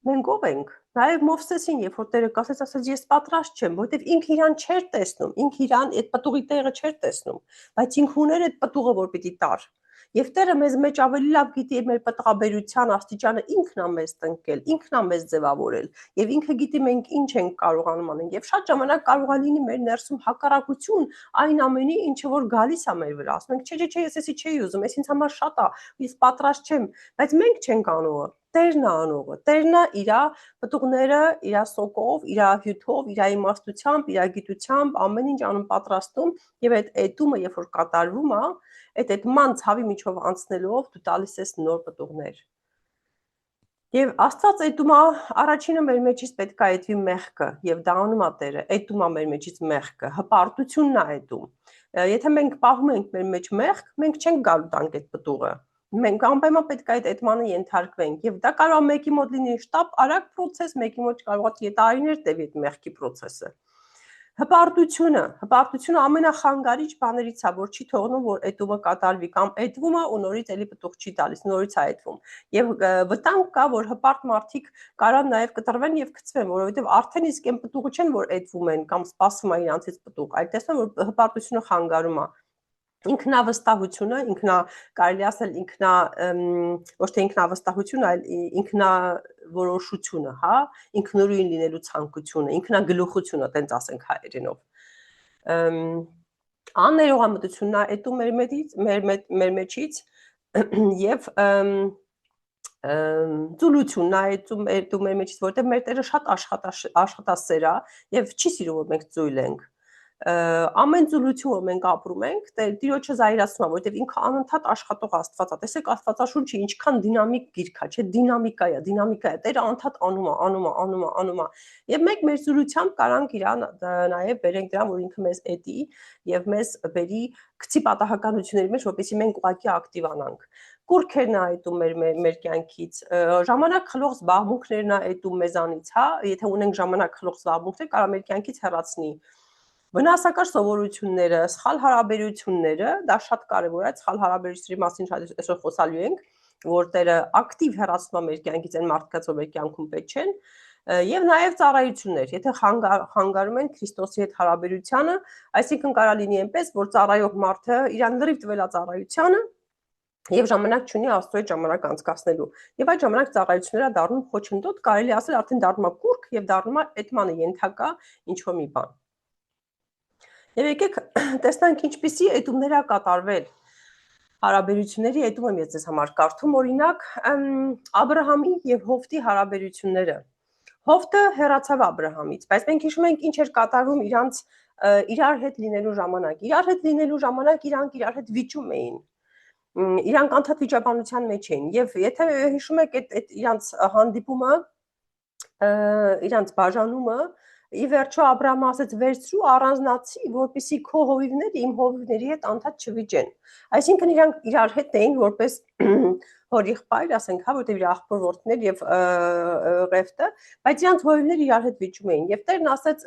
մենք ով ենք։ Նաև Մովսեսին, երբ որ Տերը ասեց, ասաց ես պատրաստ չեմ, որովհետև ինքը իրան չէր տեսնում, ինքը իրան այդ պտուղի տեղը չէր տեսնում, բայց ինքը ուներ այդ պտուղը, որ պիտի տար։ Եվ Տերը մեզ մեջ ավելի լավ գիտի մեր պտղաբերության աստիճանը, ինքն է մեզ տնկել, ինքն է մեզ ձևավորել, եւ ինքը գիտի մենք ինչ ենք կարողանում անել։ Եվ շատ ժամանակ կարող է լինի մեր ներսում հակառակություն այն ամենի, ինչը որ գալիս է մեր վրա։ Ասում ենք, չէ, ես էսի չէի ուզում, ես ինձ համար շատ է, ես պատրաստ չեմ, բայց մենք չենք անողը։ Տերն է անողը, Տերն է իր պտուղները, իր սոկով, իր հյութով, իր իմաստությամբ, իր գիտությամբ ամեն ինչ անում պատրաստում եւ այդ էտումը, երբ որ կատարվում է, այդ էտման ցավի միջով անցնելով դու տալիս ես նոր պտուղներ։ Եվ Աստված այդում է առաջինը մեր մեջից պետք է այդվի մեղքը եւ դա անում է Տերը, այդում է մեր մեջից մեղքը, հպարտությունն է այդում։ Եթե մենք պահում ենք մեր մեջ մեղք, մենք չենք գալու տանք այդ պտուղը։ Մենք անպայման պետք է այդ այդմանը ենթարկվենք եւ դա կարող է մեկի մոտ լինի շտապ արագ process, մեկի մոտ կարող է տարիներ տևի այդ մեղքի process-ը։ Հպարտությունը ամենախանգարիչ բաներից է, որ չի թողնում, որ այդումը կատարվի կամ այդվում է ու նորից էլի պտուղ չի տալիս, նորից է այդվում։ Եվ վտանգ կա, որ հպարտ մարդիկ կարան նաև կտրվեն եւ գցվեն, որովհետեւ արդեն իսկ այն պտուղը չեն, որ այդվում են կամ սպասվում է իրանցից պտուղ, այլ տեսնում որ հպարտությունը խանգարում է։ Ինքնավստահությունը, կարելի ասել ոչ թե ինքնավստահություն, այլ ինքնավորոշությունը, հա, ինքնուրույն լինելու ցանկությունը, ինքնագլուխությունը, տենց ասենք հայերենով։ Աններողամտությունն է այդում մեր մեջից եւ ծուլությունն է այդում մեր մեջից, որտեղ մեր Տերը շատ աշխատասեր է եւ չի սիրում որ մենք ծույլ ենք։ Ամեն ծուլություն որ մենք ապրում ենք, Տիրոջը զայրացնում է, որովհետև ինքը անընդհատ աշխատող Աստված է։ Տեսեք Աստվածաշունչը ինչքան դինամիկ գիրք է, չէ՞, դինամիկա է։ Տերը անընդհատ անում է։ Եվ մենք մեր ծուլությամբ կարանք իրան նաև բերենք դրան, որ ինքը մեզ էդի եւ մեզ բերի գցի պատահականությունների մեջ, որպեսզի մենք ուղղակի ակտիվանանք։ Կուրքերն է այդում մեր կյանքից, ժամանակ խլող զբաղմունքներն է այդում մեզանից, հա, եթե ունենք ժամանակ խլող զբաղմունքներ, կարող մեր կյանքից հեռացնի։ Վնասակար սովորությունները, սխալ հարաբերությունները, դա շատ կարևոր է, սխալ հարաբերությունների մասին շատ այսօր խոսալու ենք, որ Տերը ակտիվ հեռացնում է մեր կյանքից այն մարդկանց, որ մեր կյանքում պետք չեն, եւ նաեւ ծառայություններ, եթե խանգարում են Քրիստոսի հետ հարաբերությանը, այսինքն կարա լինի այնպես, որ ծառայող մարդը իրան լրիվ տվել է ծառայությանը եւ ժամանակ չունի Աստծո հետ ժամանակ անցկացնելու։ Եվ այդ ժամանակ ծառայությունները դառնում խոչընդոտ, կարելի ասել արդեն դառնում է կուրք եւ դառնում է այդմանը ենթակա ինչ-որ մի բան։ Եվ եկեք տեսնանք ինչպիսի այդումներ է կատարվել հարաբերությունների այդում եմ ես ձեզ համար կարդում օրինակ Աբրահամի եւ Հովտի հարաբերությունները։ Հովտը հեռացավ Աբրահամից, բայց մենք հիշում ենք ինչ էր կատարվում իրար հետ լինելու ժամանակ։ Իրար հետ լինելու ժամանակ իրանք իրար հետ վիճում էին։ Իրանք անդադ վիճաբանության մեջ էին եւ եթե հիշում եք այդ իրանց հանդիպումը, իրանց բաժանումը, ի վերջո Աբրահամը ասեց վերցրու առանձնացի, որպեսզի քո հովիվները իմ հովիվների հետ անդադ չվիճեն։ Այսինքն իրանք իրար հետ էին որպես հորիղբայր, ասենք, հա, որտեղ իր աղբոր որդիներ եւ Ղեֆտը, բայց իրանք հովիվները իրար հետ վիճում էին։ Եվ Տերն ասեց,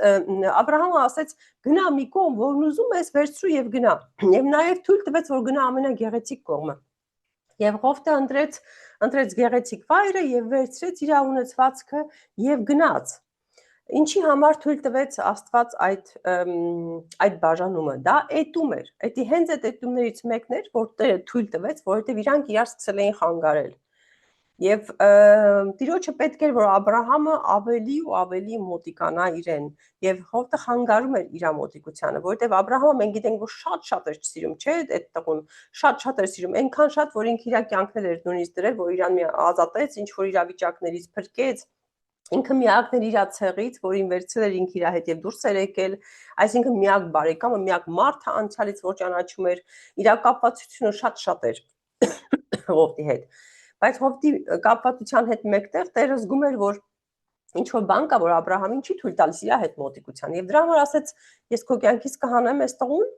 Աբրահամը ասեց, գնա մի կողմ, որն ուզում ես, վերցրու եւ գնա։ Եվ նաեւ թույլ տվեց, որ գնա ամենագեղեցիկ կողմը։ Եվ Հովտը ընտրեց գեղեցիկ վայրը եւ վերցրեց իր ունեցվածքը եւ գնաց։ Ինչի համար թույլ տվեց Աստված այդ բաժանումը, դա այդում էր։ Այդի հենց այդ այդումներից մեկն էր, որ Տերը թույլ տվեց, որովհետեւ իրանք իրար սկսել էին խանգարել։ Եվ Տիրոջը պետք էր, որ Աբրահամը ավելի ու ավելի մոտիկանա իրեն, եւ Հովտը խանգարում էր իր մոտիկությանը, որովհետեւ Աբրահամը մենք գիտենք, որ շատ էր սիրում, չէ՞, այդ տղուն, շատ էր սիրում, այնքան շատ, որ ինքը իր կյանքն էր նույնիսկ դրել, որ իրան մի ազատեց, ինչ որ իրավիճակներից փրկեց։ Ինքը միակն էր իր ցեղից, որին վերցրել էր ինքը իր հետ եւ դուրս էր եկել, այսինքն միակ բարեկամը, միակ մարդը անցյալից, որ ճանաչում էր, իր կապվածությունը շատ էր Հովտի հետ։ Բայց Հովտի կապվածության հետ մեկտեղ Տերը զգում էր, որ ինչ որ բան կա, որ Աբրահամին չի թույլ տալիս իր հետ մոտիկության։ Եվ դրա համար ասեց, ես քո կյանքից կհանեմ այս տղուն,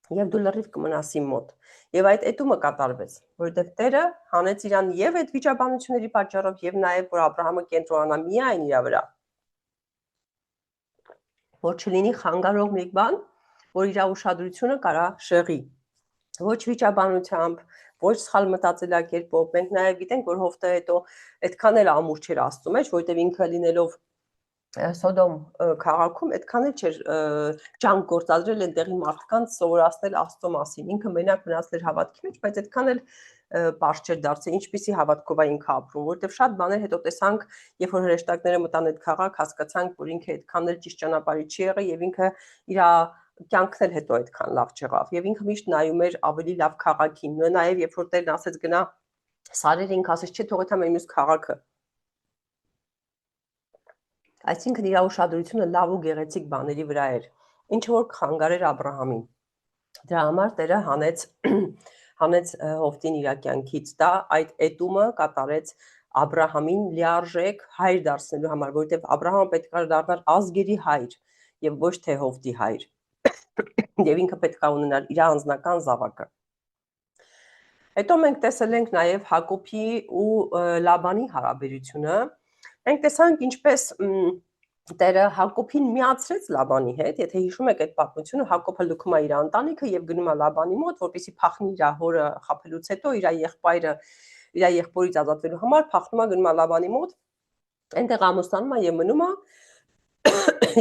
եւ դու լրիվ կմնաս իմ մոտ։ Եվ այդ այդումը կատարվեց, որովհետեւ Տերը հանեց իրան եւ այդ վիճաբանությունների պատճառով եւ նաեւ որ Աբրահամը կենտրոնանա միայն իր վրա։ Որ չլինի խանգարող մի բան, որ իր ուշադրությունը կարա շեղի։ Ոչ վիճաբանությամբ, ոչ սխալ մտածելակերպով։ Մենք նաեւ գիտենք, որ Հովտը հետո այդքան էլ ամուր չէր Աստծո մեջ, որովհետեւ ինքը լինելով Սոդոմ քաղաքում այդքան էլ չէր ջանք գործադրել այնտեղի մարդկանց սովորացնել Աստծո մասին։ Ինքը մենակ մնացել էր հավատքի մեջ, բայց այդքան էլ բարձ չէր դարձել, ինչպիսի հավատքով է ինքը ապրում, որովհետև շատ բաներ հետո տեսանք, երբ որ հրեշտակները մտան այդ քաղաք, հասկացանք, որ ինքը այդքան էլ ճիշտ ճանապարհի չի եղել եւ ինքը իր կյանքն էլ հետո այդքան լավ չեղավ եւ ինքը միշտ նայում էր ավելի լավ քաղաքին։ Նաեւ երբ որ Տերն ասեց գնա Սարերը, ինքը ասեց չէ, թող այդ մյուս քաղաքը։ Այսինքն իր ուշադրությունը լավ ու գեղեցիկ բաների վրա էր, ինչը որ խանգարեր Աբրահամին։ Դրա համար Տերը հանեց Հովտին իր կյանքից, դա այդ այտումը կատարեց Աբրահամին լիարժեք հայր դարձնելու համար, որովհետև Աբրահամը պետք է դառնար ազգերի հայր եւ ոչ թե հովտի հայր։ Եվ ինքը պետք է ունենար իր անձնական զավակը։ Հետո մենք տեսել ենք նաև Հակոբի ու Լաբանի հարաբերությունը։ Մենք տեսանք ինչպես Տերը Հակոբին միացրեց Լաբանի հետ, եթե հիշում եք այդ պատմությունը, Հակոբը լքում է իր ընտանիքը եւ գնում է Լաբանի մոտ, որպեսզի փախնի իր հորը խաբելուց հետո իր եղբորից ազատվելու համար փախնում է գնում է Լաբանի մոտ, այնտեղ ամուսնանում է եւ մնում է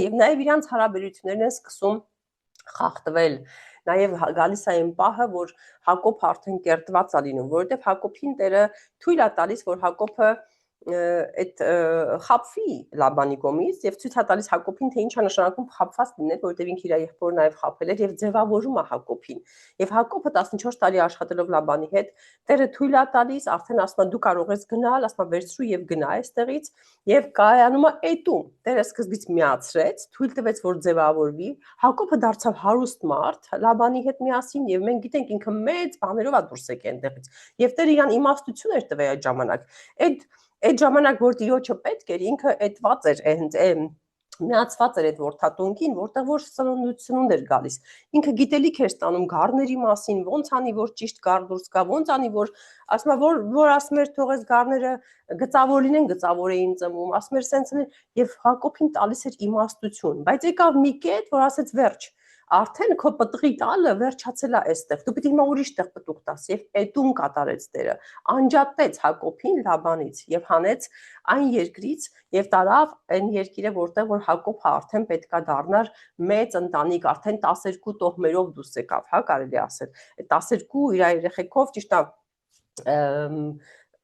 եւ նաեւ իրանց հարաբերություններն են սկսում խախտվել։ Նաեւ գալիս է այն պահը, որ Հակոբը արդեն կերտված է լինում, որովհետեւ Հակոբին Տերը թույլ է տալիս, որ Հակոբը այդ խապվի Լաբանի կողմից եւ ցույց է տալիս Հակոբին, թե ինչ է նշանակում խապված լինել, որովհետեւ ինքը իր եղբորը նաեւ խապել էր եւ ձևավորում է Հակոբին։ Եվ Հակոբը 14 տարի աշխատելով Լաբանի հետ, Տերը թույլ է տալիս, արդեն ասում է դու կարող ես գնալ, ասում է վերցրու եւ գնա այստեղից եւ կայանում է էտում։ Տերը սկզբից միացրեց, թույլ տվեց, որ ձևավորվի։ Հակոբը դարձավ հարուստ մարդ Լաբանի հետ միասին եւ մենք գիտենք ինքը մեծ բաներով է դուրս եկել այնտեղից։ Եվ Տերը իրան իմաստություն էր տվել այդ ժամանակ։ Այդ ժամանակ, որ Տիրոջը պետք էր, ինքը այդված էր, միացված էր այդ որդատունկին, որտեղ որ սնունդ էր գալիս։ Ինքը գիտելիք էր ստանում գառների մասին, ոնց անի, որ ճիշտ գառ դուրս գա, ոնց անի, որ ասում է, որ ասում էր թողես գառները գծավոր լինեն, գծավոր էին ծնվում, ասում էր սենց եւ Հակոբին տալիս էր իմաստություն, բայց եկավ մի կետ, որ ասեց վերջ, արդեն քո պտղի տալը վերջացել է այստեղ, դու պիտի հիմա ուրիշ տեղ պտուղ տաս եւ այդում կատարեց Տերը, անջատեց Հակոբին Լաբանից եւ հանեց այն երկրից եւ տարավ այն երկիրը, որտեղ որ Հակոբը արդեն պետքա դառնար մեծ ընտանիք, արդեն 12 տոհմերով դուրս եկավ, հա, կարելի ասել, այդ 12 իր երեխեքով ճիշտ է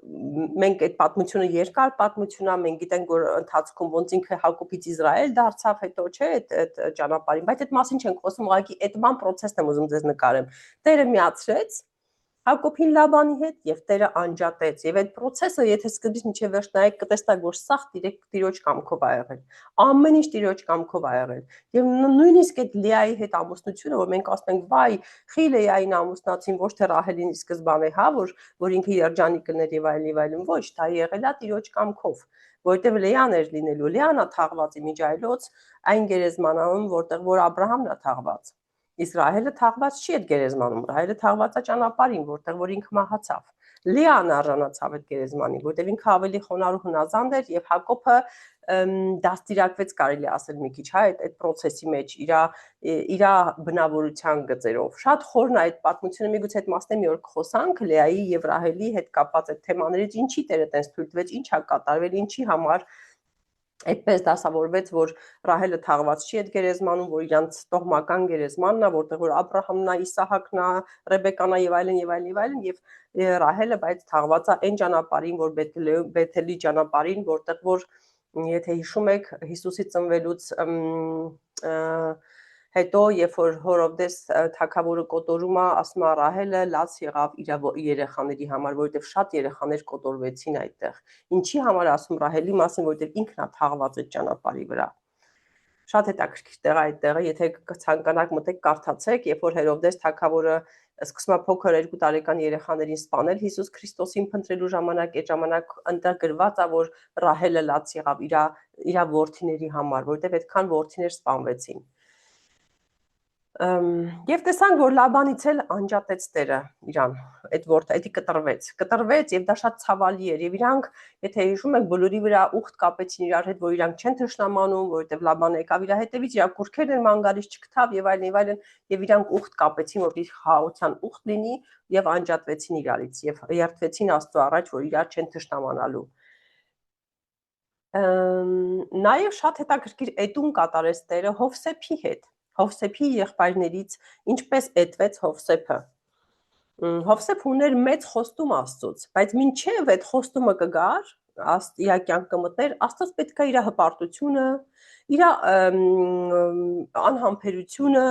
մենք այդ պատմությունը երկար պատմություն է, մենք գիտենք, որ ընթացքում ոնց ինքը Հակոբից Իսրայել դարձավ, հետո չէ, այդ ճանապարհին, բայց այդ մասին չենք խոսում, ուղղակի այդ բան process-ն եմ ուզում ձեզ նկարեմ։ Տերը միացրեց Հակոբին Լաբանի հետ եւ Տերը անջատեց եւ այդ process-ը, եթե սկզբից մինչեւ վերջ նայեք, կտեսնեք, որ սաղ Տիրոջ կամքով ա եղել։ Ամեն ինչ Տիրոջ կամքով ա եղել։ Եվ նույնիսկ այդ Լեայի հետ ամուսնությունը, որ մենք ասում ենք, վայ, խի Լեային ամուսնացին, ոչ թե Ռահելին սկզբանե, հա, որ ինքը երջանիկ կներ եւ այլն, ոչ, դա եղել է Տիրոջ կամքով, որտեղ Լեան էր լինելու, Լեան ա թաղված իմիջայլոց այն գերեզմանում, որտեղ որ Աբրահամն ա թաղված։ Իսրայելը թաղված չի այդ գերեզմանում, Ռահելը թաղված է ճանապարհին, որտեղ որ ինքը մահացավ։ Լեան արժանացավ այդ գերեզմանին, որտեղ ինքը ավելի խոնարհ ու հնազանդ էր եւ Հակոբը դաստիարակվեց, կարելի ասել մի քիչ, հա, այդ process-ի մեջ իր բնավորության գծերով։ Շատ խորն է այդ պատմությունը, միգուցե այդ մասն մի օր կխոսանք Լեայի եւ Ռահելի հետ կապված այդ թեմաներից, ինչի Տերը տենց թույլ տվեց, ինչ է կատարվել, ինչի համար այդպես դասավորվեց, որ Ռահելը թաղված չի այդ գերեզմանում, որ իրանց տոհմական գերեզմանն է, որտեղ որ Աբրահամն է, Իսահակն է, Ռեբեկան է եւ այլն եւ Ռահելը բայց թաղված է այն ճանապարհին, որ Բեթելի ճանապարհին, որտեղ որ եթե հիշում եք Հիսուսի ծնվելուց հետո երբ որ Հորովդես թագավորը կոտորում է, ասում է Ռահելը լաց եղավ իր երեխաների համար, որովհետև շատ երեխաներ կոտորվեցին այդտեղ։ Ինչի համար ասում Ռահելի մասին, որովհետև ինքն է թաղված այդ ճանապարհի վրա։ Շատ հետաքրքիր տեղ է այդ տեղը, եթե ցանկանաք մտեք կարդացեք, երբ որ Հերովդես թագավորը սկսում է փոքր 2 տարեկան երեխաներին սպանել Հիսուս Քրիստոսին փնտրելու ժամանակ, այդ ժամանակ այնտեղ գրված է, որ Ռահելը լաց եղավ իր որդիների համար, որովհետև այդքան որդիներ սպանվեցին։ Եվ տեսանք, որ Լաբանից էլ անջատեց Տերը իրան, այդ որդը, էդի կտրվեց եւ դա շատ ցավալի էր եւ իրանք, եթե հիշում եք, բոլորի վրա ուխտ կապեցին իրար հետ, որ իրանք չեն թշնամանում, որովհետեւ Լաբանը եկավ իր հետևից, իր կուրքերն են մանգալից չգտավ եւ այլն եւ իրանք ուխտ կապեցին, որպեսզի խաղաղության ուխտ լինի եւ անջատվեցին իրարից եւ երթվեցին Աստծո առաջ, որ իրար չեն թշնամանալու։ Նաեւ շատ հետաքրքիր էտում կատարեց Տերը Հովսեփի հետ։ Հովսեփի եղբայրներից ինչպես էտվեց Հովսեփը։ Հովսեփ ուներ մեծ խոստում Աստծոց, բայց մինչև այդ խոստումը կգար, իր կյանքը մտներ, Աստծոց պետք է իր հպարտությունը, իր անհամբերությունը,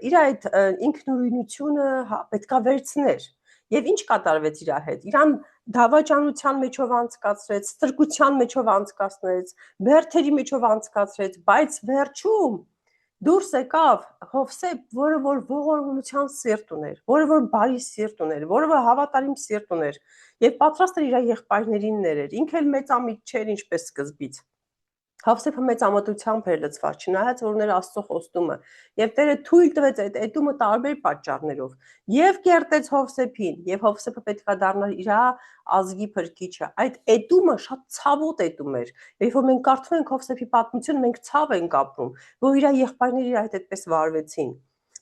իր այդ ինքնուրույնությունը, հա, պետքա վերցներ։ Եվ ինչ կատարվեց իր հետ։ Իրան դավաճանության մեջով անցկացրեց, ստրկության մեջով անցկացրեց, բերթերի մեջով անցկացրեց, բայց վերջում դուրս եկավ Հովսեփ, որը որ ողորմության սիրտ ուներ, որը որ բարի սիրտ ուներ, որը որ հավատարիմ սիրտ ուներ, եւ պատրաստ էր իր եղբայրներին ներել։ Ինքը էլ մեծամիտ չէր ինչպես սկզբից։ Հովսեփը մեծամտությամբ էր լցված, չնայած որ ուներ Աստծո խոստումը, եւ Տերը թույլ տվեց այդ էտումը տարբեր պատճառներով, եւ կերտեց Հովսեփին, եւ Հովսեփը պետքա դառնար իր ազգի փրկիչը։ Այդ էտումը շատ ցավոտ էտում էր։ Երբ որ մենք կարդում ենք Հովսեփի պատմությունը, մենք ցավ ենք ապրում, որ իր եղբայրները իր հետ այդպես վարվեցին։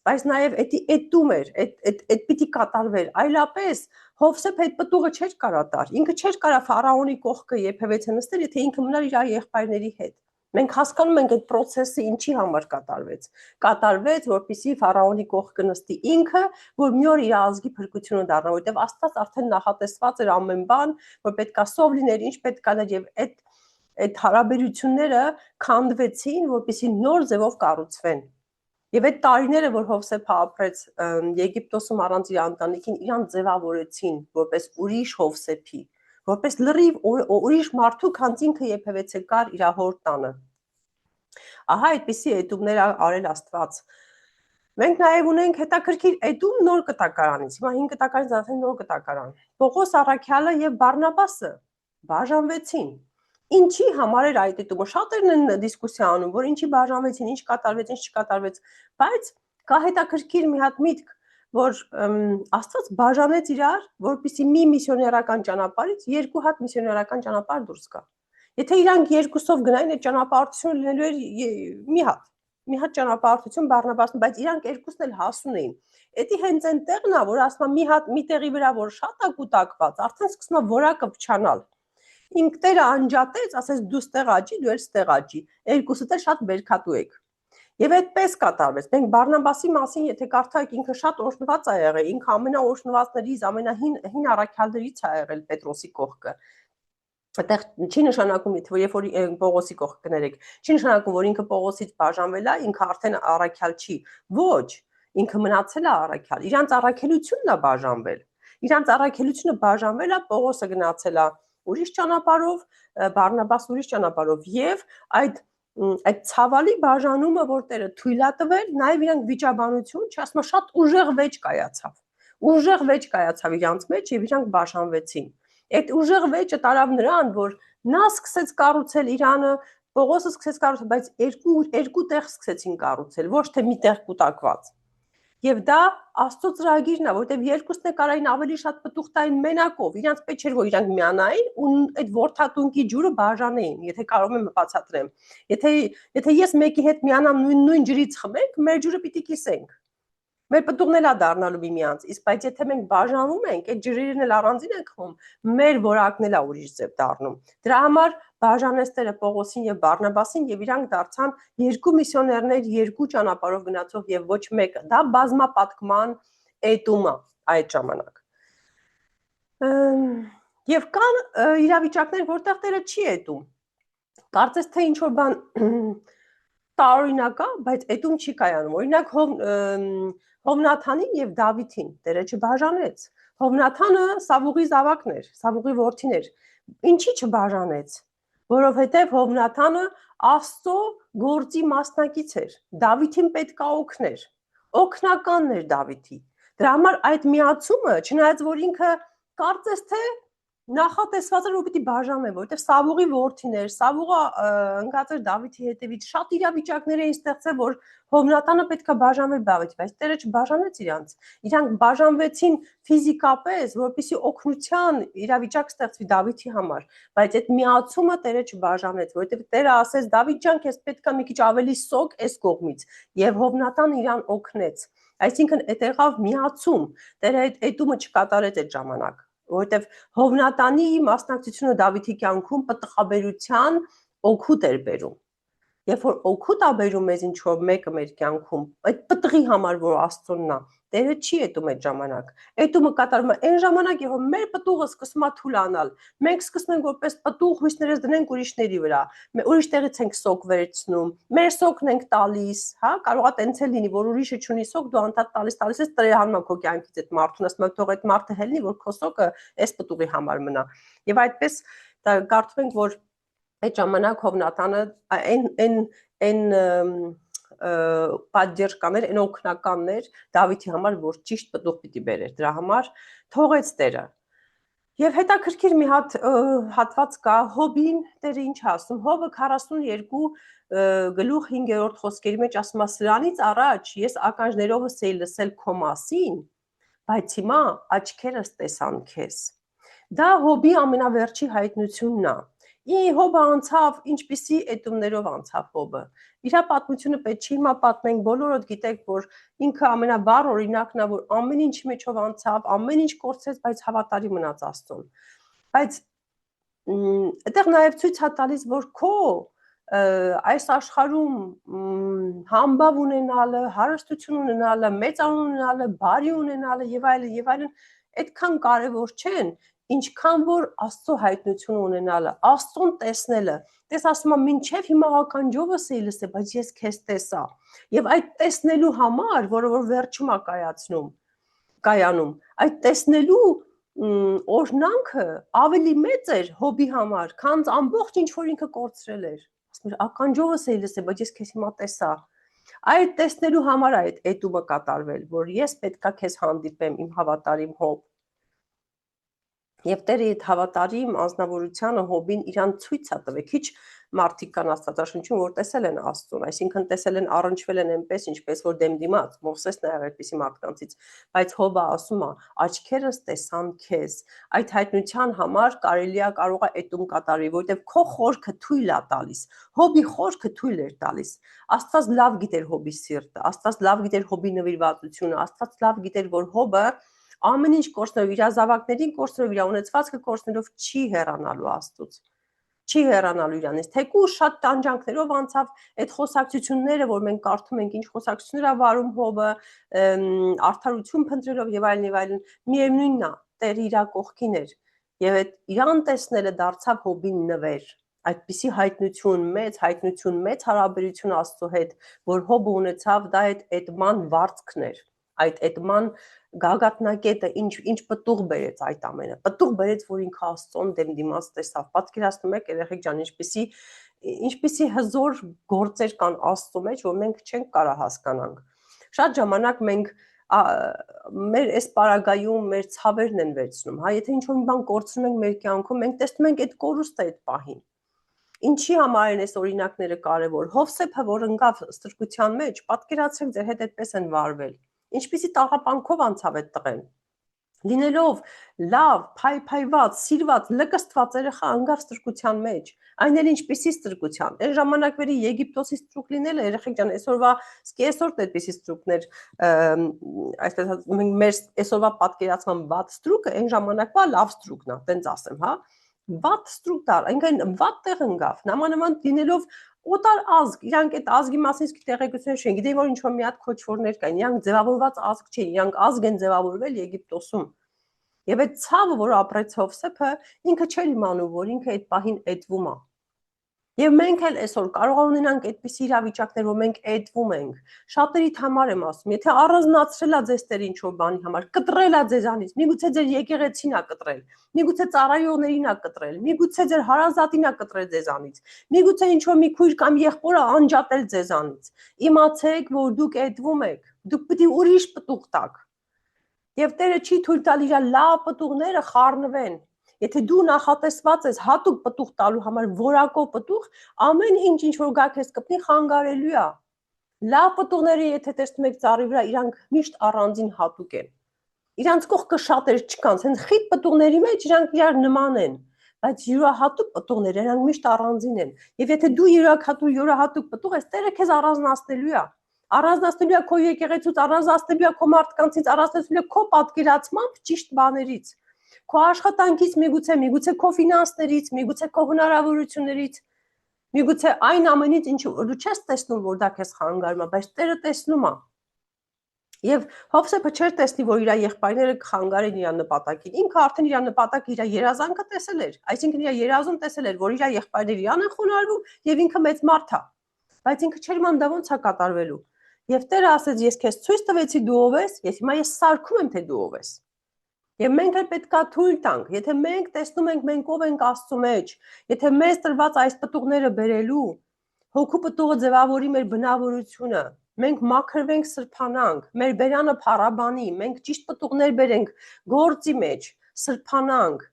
Բայց նաև էտում էր, այդ պիտի կատարվեր, այլապես Հովսեփը այդ պտուղը չէր կարա տար, ինքը չէր կարա Ֆարաոնի կողքը երբևէ նստել, եթե ինքը մնար իր եղբայրների հետ։ Մենք հասկանում ենք այդ process-ը ինչի համար կատարվեց։ Կատարվեց, որպեսզի Ֆարաոնի կողքը նստի ինքը, որ մի օր իր ազգի փրկությունը դառնա, որտեղ Աստված արդեն նախատեսված էր ամեն բան, որ պետքա սով լիներ, ինչ պետքա լիներ, եւ այդ հարաբերությունները քանդվեցին, որպեսզի նոր ձևով կառուցվեն։ Եվ այդ տարիները, որ Հովսեփը ապրեց Եգիպտոսում առանց իր ընտանիքին, իրան ձևավորեցին որպես ուրիշ Հովսեփի, որպես լրիվ ուրիշ մարդու, քան ինքը երբևէ կար իր հոր տանը։ Ահա այդպիսի էտումներ արել Աստված։ Մենք նաև ունենք հետաքրքիր էտում նոր կտակարանից։ Հիմա 5 կտակարանից արդեն նոր կտակարան։ Պողոս Առաքյալը եւ Բարնաբասը բաժանվեցին։ Ինչի համար էր այդ էտումը։ Շատերն են դիսկուսիա անում, որ ինչի բաժանվեցին, ինչ կատարվեց, ինչ չկատարվեց, բայց կա հետաքրքիր մի հատ միտք, որ Աստված բաժանեց իրար, որպեսզի մի միսիոներական ճանապարհից երկու հատ միսիոներական ճանապարհ դուրս գա։ Եթե իրանք երկուսով գնային, այդ ճանապարհությունը լինելու էր մի հատ ճանապարհություն Բարնաբասն, բայց իրանք երկուսն էլ հասուն էին։ Էդի հենց այնտեղն է, որ ասում մի հատ մի տեղի վրա որ շատ է կուտակված, արդեն սկսում է որակը փչանալ։ Ինք Տերը անջատեց, ասես դու ստեղ աճի, դու էլ ստեղ աճի։ Երկուսդ էլ շատ բերքատու եք։ Եվ այդպես կատարվեց։ Մենք Բարնաբասի մասին, եթե կարդայիք, ինքը շատ օրհնված է եղել, ինքը ամենաօրհնվածներից, ամենահին առաքյալներից է եղել Պետրոսի կողքը։ Այդտեղ չի նշանակում, որ երբ որ Պողոսի կողքը կներեք, չի նշանակում, որ ինքը Պողոսից բաժանվել է, ինքը արդեն առաքյալ չի։ Ոչ, ինքը մնացել է առաքյալ։ Իրանց առաքելությունն է բաժանվել։ Իրանց առաքելությունը բաժանվել է, Պողոսը գնացել է ուրիշ ճանապարհով, Բարնաբաս ուրիշ ճանապարհով եւ այդ ցավալի բաժանումը, որ Տերը թույլ է տվել, նաև իրանք վիճաբանություն, չասում եմ, շատ ուժեղ վեճ կայացավ։ Ուժեղ վեճ կայացավ իրանց մեջ եւ իրանք բաժանվեցին։ Այդ ուժեղ վեճը տարավ նրան, որ նա սկսեց կառուցել Իրանը, Պողոսը սկսեց կառուցել, բայց երկու տեղ սկսեցին կառուցել, ոչ թե մի տեղ կուտակված։ Եվ դա Աստծո ծրագիրն է, որտեղ երկուսն է կարային ավելի շատ պտուղ տային մենակով, իրանց պետք չէր որ իրանք միանային ու այդ ворթատունկի ջուրը բաժանեին, եթե կարող եմ բացատրեմ։ Եթե ես մեկի հետ միանամ նույն ջրից խմենք, մեր ջուրը պիտի կիսենք։ Մեր պտուղն էլ է դառնալու միմյանց, իսկ բայց եթե մենք բաժանվում ենք, այդ ջրերն էլ առանձին ենք խմում, մեր որակն էլ է ուրիշ ձև դառնում։ Դրա համար բաժանեց Տերը Պողոսին եւ Բարնաբասին եւ իրանք դարձան երկու միսիոներներ, երկու ճանապարհով գնացող եւ ոչ մեկը։ Դա բազմապատկման էտում է այդ ժամանակ։ Եվ կան իրավիճակներ, որտեղ Տերը չի էտում։ Կարծես թե ինչ որ բան տարօրինակ է, բայց էտում չի կայանում։ Օրինակ Հովնաթանին եւ Դավիթին Տերը չբաժանեց։ Հովնաթանը Սավուղի զավակն էր, Սավուղի որդին էր։ Ինչի չբաժանեց։ Որովհետեւ Հովնաթանը Աստծո գործի մասնակից էր։ Դավիթին պետք է օգներ։ Օգնականն էր Դավիթի։ Դրա համար այդ միացումը, չնայած որ ինքը կարծես թե նախատեսված էր որ պիտի բաժանվեն, որովհետև Սավուղի որդին էր, Սավուղը ընկած էր Դավիթի հետևից, շատ իրավիճակներ էին ստեղծել, որ Հովնատանը պետքա բաժանվեր Դավիթի, բայց Տերը չբաժանեց իրանց։ Իրանք բաժանվեցին ֆիզիկապես, որպեսզի օգնության իրավիճակ ստեղծվի Դավիթի համար, բայց այդ միացումը Տերը չբաժանեց, որովհետև Տերը ասեց Դավիթ ջան, քեզ պետքա մի քիչ ավելի սոկ այս կողմից, եւ Հովնատան իրան օգնեց։ Այսինքն այդ եղավ միացում։ Տերը այդ էտումը չկատարեց այդ ժամանակ, որովհետև Հովնատանի մասնակցությունը Դավիթի կյանքում պտղաբերության օգուտ էր բերում։ Երբ որ օգուտ է բերում մեզ ինչ որ մեկը մեր կյանքում, այդ պտղի համար որ Աստծոնն է, Տերը չի էտում այդ ժամանակ։ Էտումը կատարվում է այն ժամանակ, երբ որ մեր պտուղը սկսում է թուլանալ։ Մենք սկսում ենք որպես պտուղ հույսներս դնենք ուրիշների վրա։ Ուրիշ տեղից ենք սոկ վերցնում, մեր սոկն ենք տալիս, հա, կարող է տենց էլ լինի, որ ուրիշը չունի սոկ, դու անդադ տալիս ես, Տերը հանում է քո կյանքից այդ մարդուն, ասում է թող այդ մարդը հելնի, որ քո սոկը այս պտուղի համար մնա։ Եվ այդպես կարդում ենք, որ այդ ժամանակ Հովնատանը այն պատժերկաներ, այն օգնականներ Դավիթի համար, որ ճիշտ պտուղ պիտի բերեր, դրա համար թողեց Տերը։ Եվ հետաքրքիր մի հատ հատված կա, Հոբին Տերը ինչ ասում, Հոբը 42 գլուխ 5-րդ խոսքերի մեջ ասում է, սրանից առաջ ես ականջներովս էի լսել քո մասին, բայց հիմա աչքերս տեսան քեզ։ Դա Հոբի ամենավերջի հայտնությունն է։ Հոբը անցավ, ինչպիսի էտումներով անցավ Հոբը։ Իր պատմությունը պետք չի հիմա պատմենք, բոլորդ գիտեք, որ ինքը ամենավառ օրինակն է, որ ամեն ինչի մեջով անցավ, ամեն ինչ կորցրեց, բայց հավատարիմ մնաց Աստծուն։ Բայց այդտեղ նաև ցույց է տալիս, որ քո այս աշխարհում համբավ ունենալը, հարստություն ունենալը, մեծանուն ունենալը, բարի ունենալը եւ այլն, այդքան կարեւոր չեն, ինչքան որ Աստծո հայտնություն ունենալը, Աստծուն տեսնելը։ Տես ասում եմ, մինչև հիմա ականջովս էի լսել, բայց ես քեզ տեսա։ Եվ այդ տեսնելու համար, որը որ վերջում է կայանում, այդ տեսնելու օրհնանքը ավելի մեծ էր Հոբի համար, քան ամբողջ ինչ որ ինքը կորցրել էր։ Ասում էր, ականջովս էի լսել, բայց ես քեզ հիմա տեսա։ Այդ տեսնելու համար այդ էտումը կատարվել, որ ես պետքա քեզ հանդիպեմ, իմ հավատարիմ Հոբ։ Եվ Տերը այդ հավատարիմ անձնավորությանը Հոբին իրան ցույց է տվել։ Քիչ մարդիկ կան Աստվածաշնչում, որ տեսել են Աստծուն, այսինքն տեսել են, առնչվել են այնպես, ինչպես որ դեմ դիմաց, Մովսեսն է եղել այդպիսի մարդկանցից, բայց Հոբը ասում է, աչքերս տեսան քեզ։ Այդ հայտնության համար կարող է էտում կատարվի, որովհետև քո խորքը թույլ է տալիս։ Հոբի խորքը թույլ էր տալիս։ Աստված լավ գիտեր Հոբի սիրտը, Աստված լավ գիտեր Հոբի նվիրվածությունը, Աստված լավ գիտեր, որ Հոբը ամեն ինչ կորցնելով, իր զավակներին կորցնելով, իր ունեցվածքը կորցնելով չի հեռանալու Աստծուց, չի հեռանալու իրանից, թեկուզ շատ տանջանքներով անցավ այդ խոսակցությունները, որ մենք կարդում ենք, ինչ խոսակցություններ ա վարում Հոբը, արդարություն փնտրելով եւ այլն, միևնույնն է, Տերը իր կողքին էր, եւ այդ իրան տեսնելը դարձավ Հոբին նվեր, այդպիսի հայտնություն, մեծ հարաբերություն Աստծո հետ, որ Հոբը ունեցավ, դա այդ էտման վարձքն էր, այդ էտման գագաթնակետը ինչ պտուղ բերեց այդ ամենը, պտուղ բերեց, որ ինքը Աստծուն դեմ դիմաց տեսավ, պատկերացնում եք երեխեք ջան, ինչպիսի հզոր գործեր կան Աստծո մեջ, որ մենք չենք կարող հասկանանք, շատ ժամանակ մենք մեր այս պարագայում մեր ցավերն են վերցնում, հա, եթե ինչ-որ մի բան կորցնում ենք մեր կյանքում, մենք տեսնում ենք այդ կորուստը այդ պահին, ինչի համար են այս օրինակները կարևոր, Հովսեփը, որ ընկավ ստրկության մեջ, պատկերացրեք ձեր հետ այդպես են վարվել, ինչպիսի տառապանքով անցավ այդ տղեն, լինելով լավ, փայփայված, սիրված, լկստված երեխա ընկավ ստրկության մեջ, այն էլ ինչպիսի ստրկության, այն ժամանակվերի Եգիպտոսի ստրուկ լինելը, երեխեք ջան, այսօրվա այդպիսի ստրուկներ, այսպես մեր այսօրվա պատկերացման վատ ստրուկը, այն ժամանակվա լավ ստրուկն է, տենց ասեմ, հա, վատ ստրուկ դար, այնքան վատ տեղ ընկավ, նմանավանդ լինելով օտար ազգ, իրանք այդ ազգի մասին տեղեկություններ չեն, գիտեի, որ ինչ-որ մի հատ քոչվորներ կային, իրանք ձևավորված ազգ չէին, իրանք ազգ են ձևավորվել Եգիպտոսում։ Եվ այդ ցավը, որ ապրեց Հովսեփը, ինքը չէր իմանում, որ ինքը այդ պահին էտվում է։ Եվ մենք էլ այսօր կարող ունենանք այդպիսի իրավիճակներ, որ մենք էտվում ենք։ Շատերիդ համար եմ ասում, եթե առանձնացրել է ձեզ Տերը ինչ-որ բանի համար, կտրել է ձեզանից, միգուցե ձեր եկեղեցին է կտրել, միգուցե ծառայողներին է կտրել, միգուցե ձեր հարազատին է կտրել ձեզանից, միգուցե ինչ-որ մի քույր կամ եղբորը անջատել ձեզանից։ Իմացեք, որ դուք էտվում եք, դուք պիտի ուրիշ պտուղ տաք։ Եվ Տերը չի թույլ տալ իր լավ պտուղները խառնվեն։ Եթե դու նախատեսված ես հատուկ պտուղ տալու համար որակով պտուղ, ամեն ինչ որ գա քեզ կպնի խանգարելու է։ Լավ պտուղները, եթե տեսնում եք ծառի վրա, իրանք միշտ առանձին հատուկ են։ Իրանց կողքը շատեր չկան, հենց խիտ պտուղների մեջ իրանք իրար նման են, բայց յուրահատուկ պտուղները իրանք միշտ առանձին են։ Եվ եթե դու յուրահատուկ պտուղ ես, Տերը քեզ առանձնացնելու է։ Առանձնացնելու է քո եկեղեցուց, առանձնացնելու է քո մարդկանցից, առանձնացնելու է քո պատկերացմամբ ճիշտ բաներից, քո աշխատանքից, միգուցե քո ֆինանսներից, միգուցե քո հնարավորություններից, միգուցե այն ամենից, ինչ դու չես տեսնում, որ դա քեզ խանգարում է, բայց Տերը տեսնում է։ Եվ Հովսեփը չէր տեսնի, որ իր եղբայրները կխանգարեն իր նպատակին։ Ինքը արդեն իր նպատակը, իր երազանքը տեսել էր, այսինքն իր երազում տեսել էր, որ իր եղբայրները իրան են խոնարհվում եւ ինքը մեծ մարդ է։ Բայց ինքը չէր իմանում դա ոնց է կատարվելու։ Եվ Տերը ասեց, ես քեզ ցույց տվեցի դու ով ես, ես հիմա սարքում եմ, թե դու ով ես։ Եվ մենք էլ պետքա թույլ տանք, եթե մենք տեսնում ենք մենք ով ենք Աստծո մեջ, եթե մեզ տրված այս պտուղները բերելու, Հոգու պտուղը ձևավորի մեր բնավորությունը, մենք մաքրվենք սրբանանք, մեր բերանը փառաբանի, մենք ճիշտ պտուղներ բերենք գործի մեջ, սրբանանք։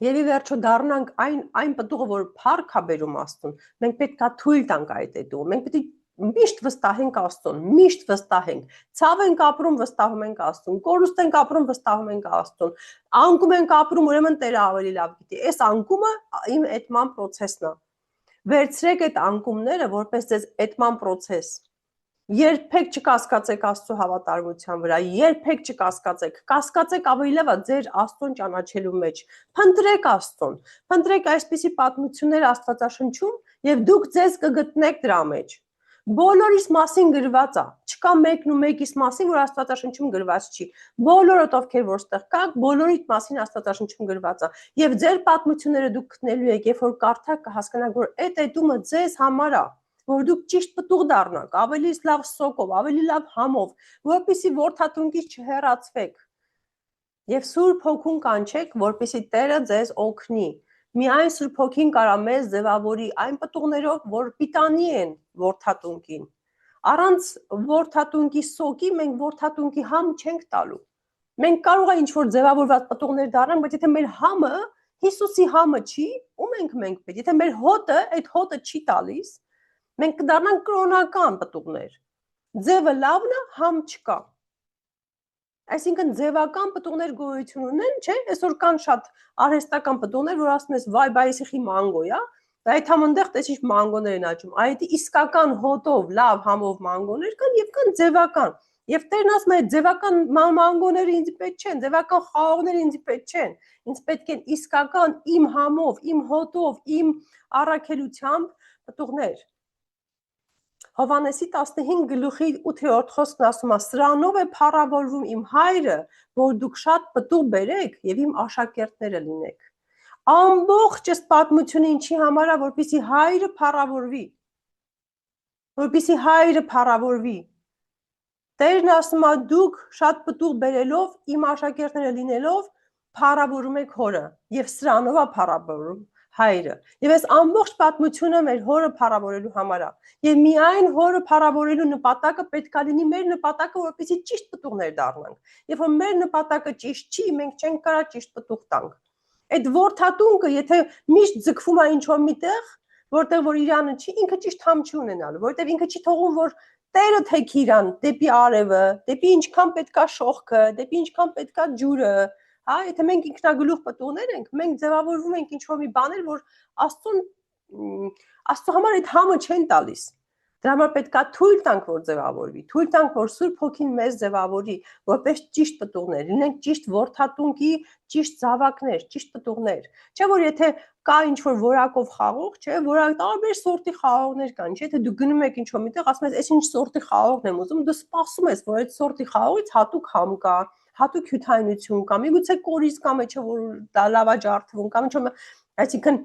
Եվ ի վերջո դառնանք այն պտուղը, որ փառք է բերում Աստծուն, մենք պետք է թույլ տանք այդ էտուղը, մենք պետք է միշտ վստահենք Աստծուն, միշտ վստահենք, ցավ ենք ապրում, վստահում ենք Աստծուն, կորուստ ենք ապրում, վստահում ենք Աստծուն, անկում ենք ապրում, ուրեմն Տերը ավելի լավ գիտի։ Այս անկումը իմ էտման process-ն է։ Վերցրեք այդ անկումները որպես ձեզ էտման process։ Երբեք չկասկածեք Աստծո հավատարմության վրա, երբեք չկասկածեք, կասկածեք ավելի լավ է ձեր Աստծուն ճանաչելու մեջ։ Փնտրեք Աստծուն, փնտրեք այսպիսի պատմություններ Աստվածաշնչում եւ դուք ձեզ կգտնեք դրա մեջ։ Բոլորիս մասին գրված է, չկա մեկն ու մեկիս մասին, որ Աստվածաշնչում գրված չի։ Բոլորդ ովքեր որ ստեղ կաք, բոլորիդ մասին Աստվածաշնչում գրված է։ Եվ ձեր պատմությունները դուք գտնելու եք, երբ որ կարդաք կհասկանաք, որ այդ այդումը ձեզ համար է, որ դուք ճիշտ պտուղ դառնաք, ավելի լավ սոկով, ավելի լավ համով, որպեսզի որդատունկից չհեռացվեք։ Եվ Սուրբ Հոգուն կանչեք, որպեսզի Տերը ձեզ օգնի։ Միայն Սուրբ Հոգին կարա մեզ ձևավորի այն պտուղներով, որ պիտանի են որդատունկին։ Առանց որդատունկի սոկի մենք որդատունկի համ չենք տալու։ Մենք կարող է ինչ-որ ձևավորված պտուղներ դառնանք, բայց եթե մեր համը Հիսուսի համը չի, ում ենք մենք պետք։ Եթե մեր հոտը, այդ հոտը չի տալիս, մենք կդառնանք կրոնական պտուղներ։ Ձևը լավն է, համ չկա։ Այսինքն ձևական պտուղներ գոյություն ունեն, չէ՞, այսօր կան շատ արհեստական պտուղներ, որ ասում ես վայ, բայ էսի մանգո է, այդ համընդեղ տեսիշ մանգոներ են աճում, այդ իսկական հոտով, լավ համով մանգոներ կան եւ կան ձևական։ Եվ Տերն ասում է, ձևական մանգոները ինձ պետք չեն, ձևական խաղողները ինձ պետք չեն, ինձ պետք են իսկական իմ համով, իմ հոտով, իմ առաքելությամբ պտուղներ։ Հովհաննեսի 15:8 խոսքն ասում է. «Սրանով է փառավորվում իմ հայրը, որ դուք շատ պտուղ բերեք եւ իմ աշակերտները լինեք»։ Ամբողջ այս պատմությունը ինչի համար է, որպեսզի հայրը փառավորվի։ Որպեսզի հայրը փառավորվի։ Տերն ասում է, դուք շատ պտուղ բերելով, իմ աշակերտները լինելով, փառավորում եք հորը եւ սրանով է փառավորում հայրը։ Եվ այս ամբողջ պատմությունը մեր հորը փառավորելու համար է։ Եվ միայն հորը փառավորելու նպատակը պետք է լինի մեր նպատակը, որպեսզի ճիշտ պտուղներ դառնանք։ Երբ որ մեր նպատակը ճիշտ չի, մենք չենք կարող ճիշտ պտուղ տանք։ Այդ որդատունկը, եթե միշտ ձգվում է ինչ-որ միտեղ, որտեղ որ իրանը չի, ինքը ճիշտ համ չի ունենալու, որտեղ ինքը չի թողում, որ Տերը թեքի իրան դեպի արևը, դեպի ինչքան պետքա շողքը, դեպի ինչքան պետքա ջուրը, հա, եթե մենք ինքնագլուխ պտուղներ ենք, մենք ձևավորվում ենք ինչ-որ մի բաներ, որ Աստծո համար այդ համը չեն տալիս։ Դրա համար պետքա թույլ տանք, որ ձևավորվի, թույլ տանք, որ Սուրբ Հոգին մեզ ձևավորի, որպես ճիշտ պտուղներ, լինենք ճիշտ որդատունկի, ճիշտ զավակներ, ճիշտ պտուղներ։ Չէ՞ որ եթե կա ինչ-որ որակով խաղող, չէ՞, որակ տարբեր սորտի խաղողներ կան, չէ՞, եթե դու գնում ես ինչ-որ միտեղ, ասում ես, «Այս ինչ սորտի խաղողն եմ ուզում», դու սպասում ես, որ այդ սորտի խաղողից հատուկ համ կա, հատուկ հյութայնություն կա, միգուցե կորիզ կա մեջը, որ դա լավ է ջարդվում, կամ ինչ-որ, այսինքն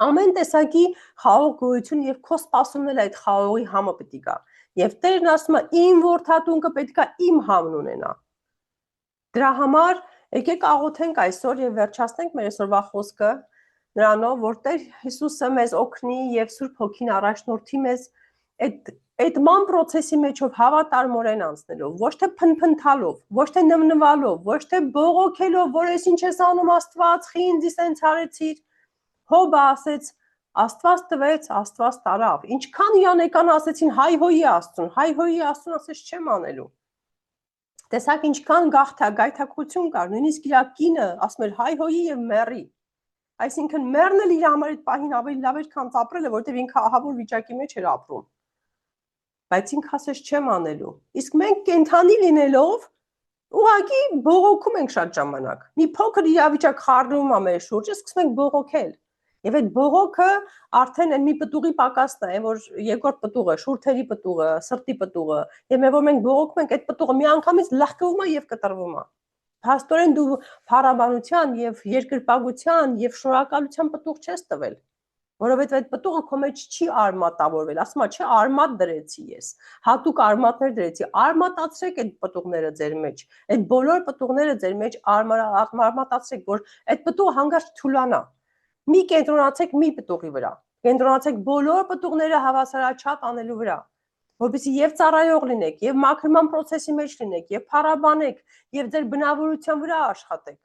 ամեն տեսակի խաղող գոյություն եւ քո սպասումն էլ այդ խաղողի համը պետք է գա։ Եվ Տերն ասում է, իմ որդատունկը պետք է իմ համն ունենա։ Դրա համար եկեք աղոթենք այսօր եւ վերջացնենք մեր այսօրվա խոսքը նրանով, որ Տեր Հիսուսը մեզ օգնի եւ Սուրբ Հոգին առաջնորդի մեզ այդ ման process-ի մեջով հավատարմորեն անցնելով, ոչ թե փնփնթալով, ոչ թե նվնվալով, ոչ թե բողոքելով, որ ես ինչ ես անում Աստված, խի ինձ սենց արեցիր։ Հոբը ասեց, Աստված տվեց, Աստված տարավ։ Ինչքան իրանեկան ասեցին հայ-հոյի Աստծուն, հայ-հոյի Աստծուն ասեց չեմ անելու։ Տեսակ ինչքան գայթակղություն կար, նույնիսկ իր կինը ասում էր հայ-հոյի եւ մեռի։ Այսինքն մեռն էլ իր համար այդ պահին ավելի լավ էր, քան ապրելը, որտեղ ինքը ահավոր վիճակի մեջ էր ապրում։ Բայց ինքը ասեց չեմ անելու։ Իսկ մենք կենթանի լինելով ուղղակի բողոքում ենք շատ ժամանակ։ Մի փոքր իրավիճակ խառնում է մեր շուրջը, սկսում ենք բողոքել։ Եվ այդ բողոքը արդեն այն մի պտուղի պակասն է, որ երկրորդ պտուղը, շուրթերի պտուղը, սրտի պտուղը, եւ մեր որ մենք բողոքում ենք, այդ պտուղը միանգամից լահկվում է եւ կտրվում է։ Փաստորեն դու փառաբանության եւ երկրպագության եւ շնորհակալության պտուղ չես տվել, որովհետեւ այդ պտուղը քո մեջ չի արմատավորվել, ասում է, չէ, արմատ դրեցի ես, հատուկ արմատներ դրեցի, արմատացրեք այդ պտուղները ձեր մեջ, այդ բոլոր պտուղները ձեր մեջ արմատացրեք, որ այդ պտուղը հանգարց թուլանա։ Մի կենտրոնացեք մի պտուղի վրա։ կենտրոնացեք բոլոր պտուղները հավասարաչափ անելու վրա, որպեսզի եւ ծառայող լինեք, եւ մաքրման process-ի մեջ լինեք, եւ փառաբանեք, եւ ձեր բնավորության վրա աշխատեք։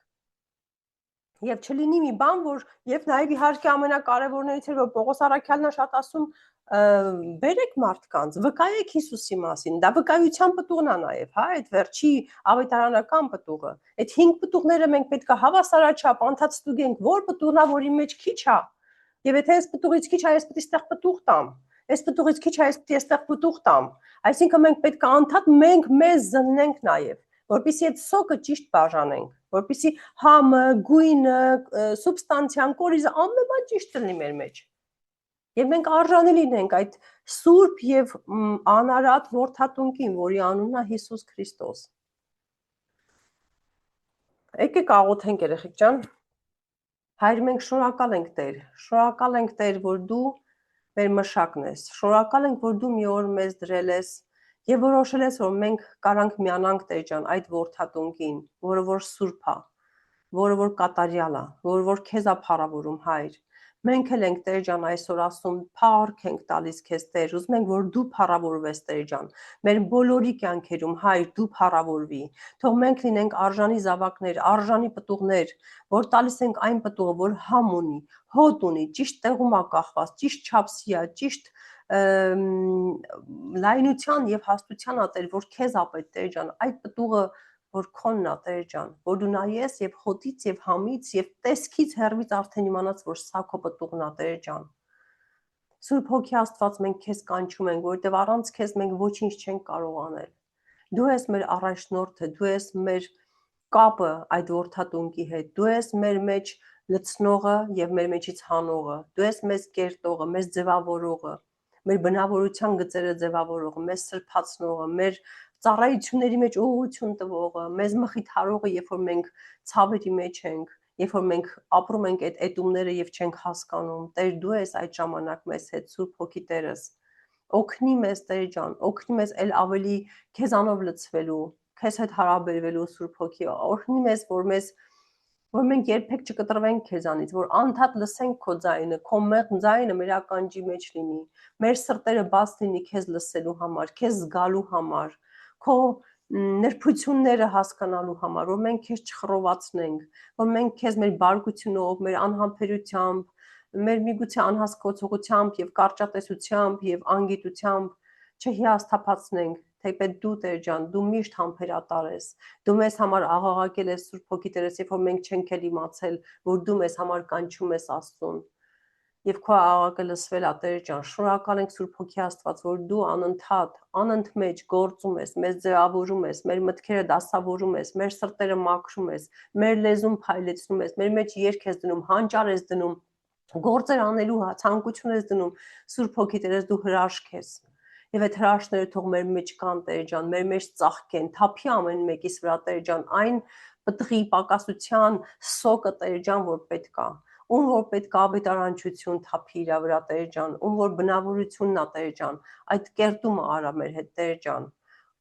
Եվ չլինի մի բան, որ եւ նաեւ իհարկե ամենակարևորներից է, որ Պողոս Առաքյալն է շատ ասում, բերեք մարդկանց, վկայեք Հիսուսի մասին, դա վկայության պտուղն է նաեւ, հա, այդ վերջի ավետարանական պտուղը։ Այդ 5 պտուղները մենք պետք է հավասարաչափ անդադ ստուգենք, որ պտուղն է, որի մեջ քիչ է։ Եվ եթե այս պտուղից քիչ է, ես պետք է ստեղ պտուղ տամ։ Այս պտուղից քիչ է, ես պետք է ստեղ պտուղ տամ։ Այսինքն մենք պետք է անդադ մենք մեզ զննենք նաեւ, որպեսզի այդ սոկը ճիշտ բաժանենք, որպեսզի համը, գույնը, սուբստանցիան, կորիզը ամեն բան ճիշտ լինի մեր մեջ։ Եվ մենք արժանի լինենք այդ սուրբ եւ անարատ որդատունկին, որի անունն է Հիսուս Քրիստոս։ Եկեք աղոթենք երեխեք ջան։ Հայր, մենք շնորհակալ ենք Տեր, որ դու մեր մշակն ես։ Շնորհակալ ենք, որ դու մի օր մեզ դրել ես եւ որոշել ես, որ մենք կարանք միանանք Տեր ջան այդ որդատունկին, որը որ սուրբ է, որը որ կատարյալ է, որը որ քեզ է փառավորում, Հայր։ Մենք էլ ենք Տեր ջան այսօր ասում, փառք ենք տալիս քեզ Տեր, ուզում ենք որ դու փառավորվես Տեր ջան։ Մեր բոլորի կյանքերում, Հայր, դու փառավորվի։ Թող մենք լինենք արժանի զավակներ, արժանի պտուղներ, որ տալիս ենք այն պտուղը, որ համ ունի, հոտ ունի, ճիշտ տեղում է կախված, ճիշտ չափսի է, ճիշտ լայնության եւ հաստության ա Տեր, որ քեզ ա պետք Տեր ջան, այդ պտուղը որ քոնն ա Տեր ջան, որ դու նայես եւ հոտից եւ համից եւ տեսքից հեռվից արդեն իմանաս, որ սա քո պտուղն ա Տեր ջան։ Սուրբ Հոգի Աստված, մենք քեզ կանչում ենք, որովհետեւ առանց քեզ մենք ոչինչ չենք կարող անել։ Դու ես մեր առաջնորդը, դու ես մեր կապը այդ որդատունկի հետ, դու ես մեր մեջ լցնողը եւ մեր մեջից հանողը, դու ես մեզ կերտողը, մեզ ձևավորողը, մեր բնավորության գծերը ձևավորողը, մեզ սրբացնողը, մեր ծառայությունների մեջ ուղղություն տվողը, մեզ մխիթարողը, երբ որ մենք ցավերի մեջ ենք, երբ որ մենք ապրում ենք այդ էտումները եւ չենք հասկանում, Տեր դու ես այդ ժամանակ մեզ հետ, Սուրբ Հոգի Տերս, օգնի մեզ Տեր ջան, օգնի մեզ էլ ավելի քեզանով լցվելու, քեզ հետ հարաբերվելու Սուրբ Հոգի, օգնի մեզ, որ մենք երբեք չկտրվենք քեզանից, որ անդադ լսենք քո ձայնը, քո մեղմ ձայնը մեր ականջի մեջ լինի, մեր սրտերը բաց լինի քեզ լսելու համար, քեզ զգալու համար, քո ներփությունները հասկանալու համար, որ մենք քեզ չխռովացնենք, որ մենք քեզ մեր բարկությունով, մեր անհամբերությամբ, մեր միգուցե անհասկացողությամբ եւ կարճատեսությամբ եւ անգիտությամբ չհիասթափացնենք, թեպետ դու Տեր ջան, դու միշտ համբերատար ես, դու մեզ համար աղաղակել ես Սուրբ Հոգի Տերես, երբ որ մենք չենք էլ իմացել, որ դու մեզ համար կանչում ես Աստծուն, եւ քո աղաղակը լսվել է Տեր ջան, շնորհակալ ենք Սուրբ Հոգի Աստված, որ դու անընդմեջ գործում ես, մեզ ձևավորում ես, մեր մտքերը դասավորում ես, մեր սրտերը մաքրում ես, մեր լեզուն փայլեցնում ես, մեր մեջ երգ ես դնում, հանճար ես դնում, գործեր անելու ցանկություն ես դնում, Սուրբ Հոգի Տերես դու հրաշք ես։ Եվ այդ հրաշքները թող մեր մեջ կան Տեր ջան, մեր մեջ ծաղկեն, թափի ամեն մեկիս վրա Տեր ջան, այն պտղի պակասության սոկը Տեր ջան, որ պետք է, ում որ պետք է ավետարանչություն թափի իր վրա Տեր ջան, ում որ բնավորությունն է Տեր ջան, այդ կերտումը արա մեր հետ Տեր ջան,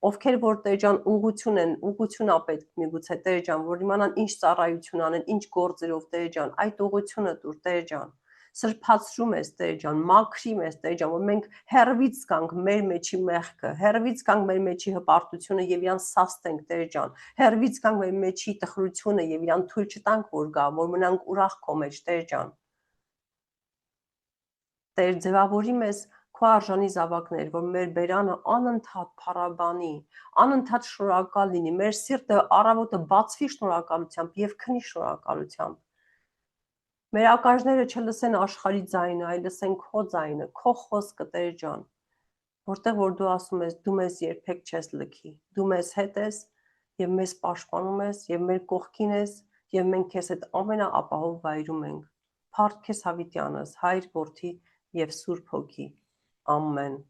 ովքեր որ Տեր ջան ուղղություն են, ուղղություն է պետք միգուցե Տեր ջան, որ իմանան ինչ ծառայություն անեն, ինչ գործերով Տեր ջան, այդ ուղղությունը տուր Տեր ջան, սրբացրում ես Տեր ջան, մաքրիմ ես Տեր ջան, որ մենք հեռվից գանք մեր մեջի մեղքը, հեռվից գանք մեր մեջի հպարտությունը եւ իրան սաստենք Տեր ջան, հեռվից գանք մեր մեջի տխրությունը եւ իրան թույլ չտանք որ գա, որ մնանք ուրախ քո մեջ Տեր ջան։ Տեր ձևավորի մեզ քո արժանի զավակներ, որ մեր բերանը անընդհատ փառաբանի, անընդհատ շնորհակալ լինի, մեր սիրտը առավոտը բացվի շնորհակալությամբ եւ քնի շնորհակալությամբ։ Մեր ականջները չլսեն աշխարհի ձայնը, այլ լսեն քո ձայնը, քո խոսքը Տեր ջան, որտեղ որ դու ասում ես, դու մեզ երբեք չես լքի, դու մեզ հետ ես եւ մեզ պաշտպանում ես եւ մեր կողքին ես եւ մենք քեզ հետ ամենաապահով վայրում ենք։ Փառք քեզ հավիտյանս, Հայր, Որդի եւ Սուրբ Հոգի։ Ամեն։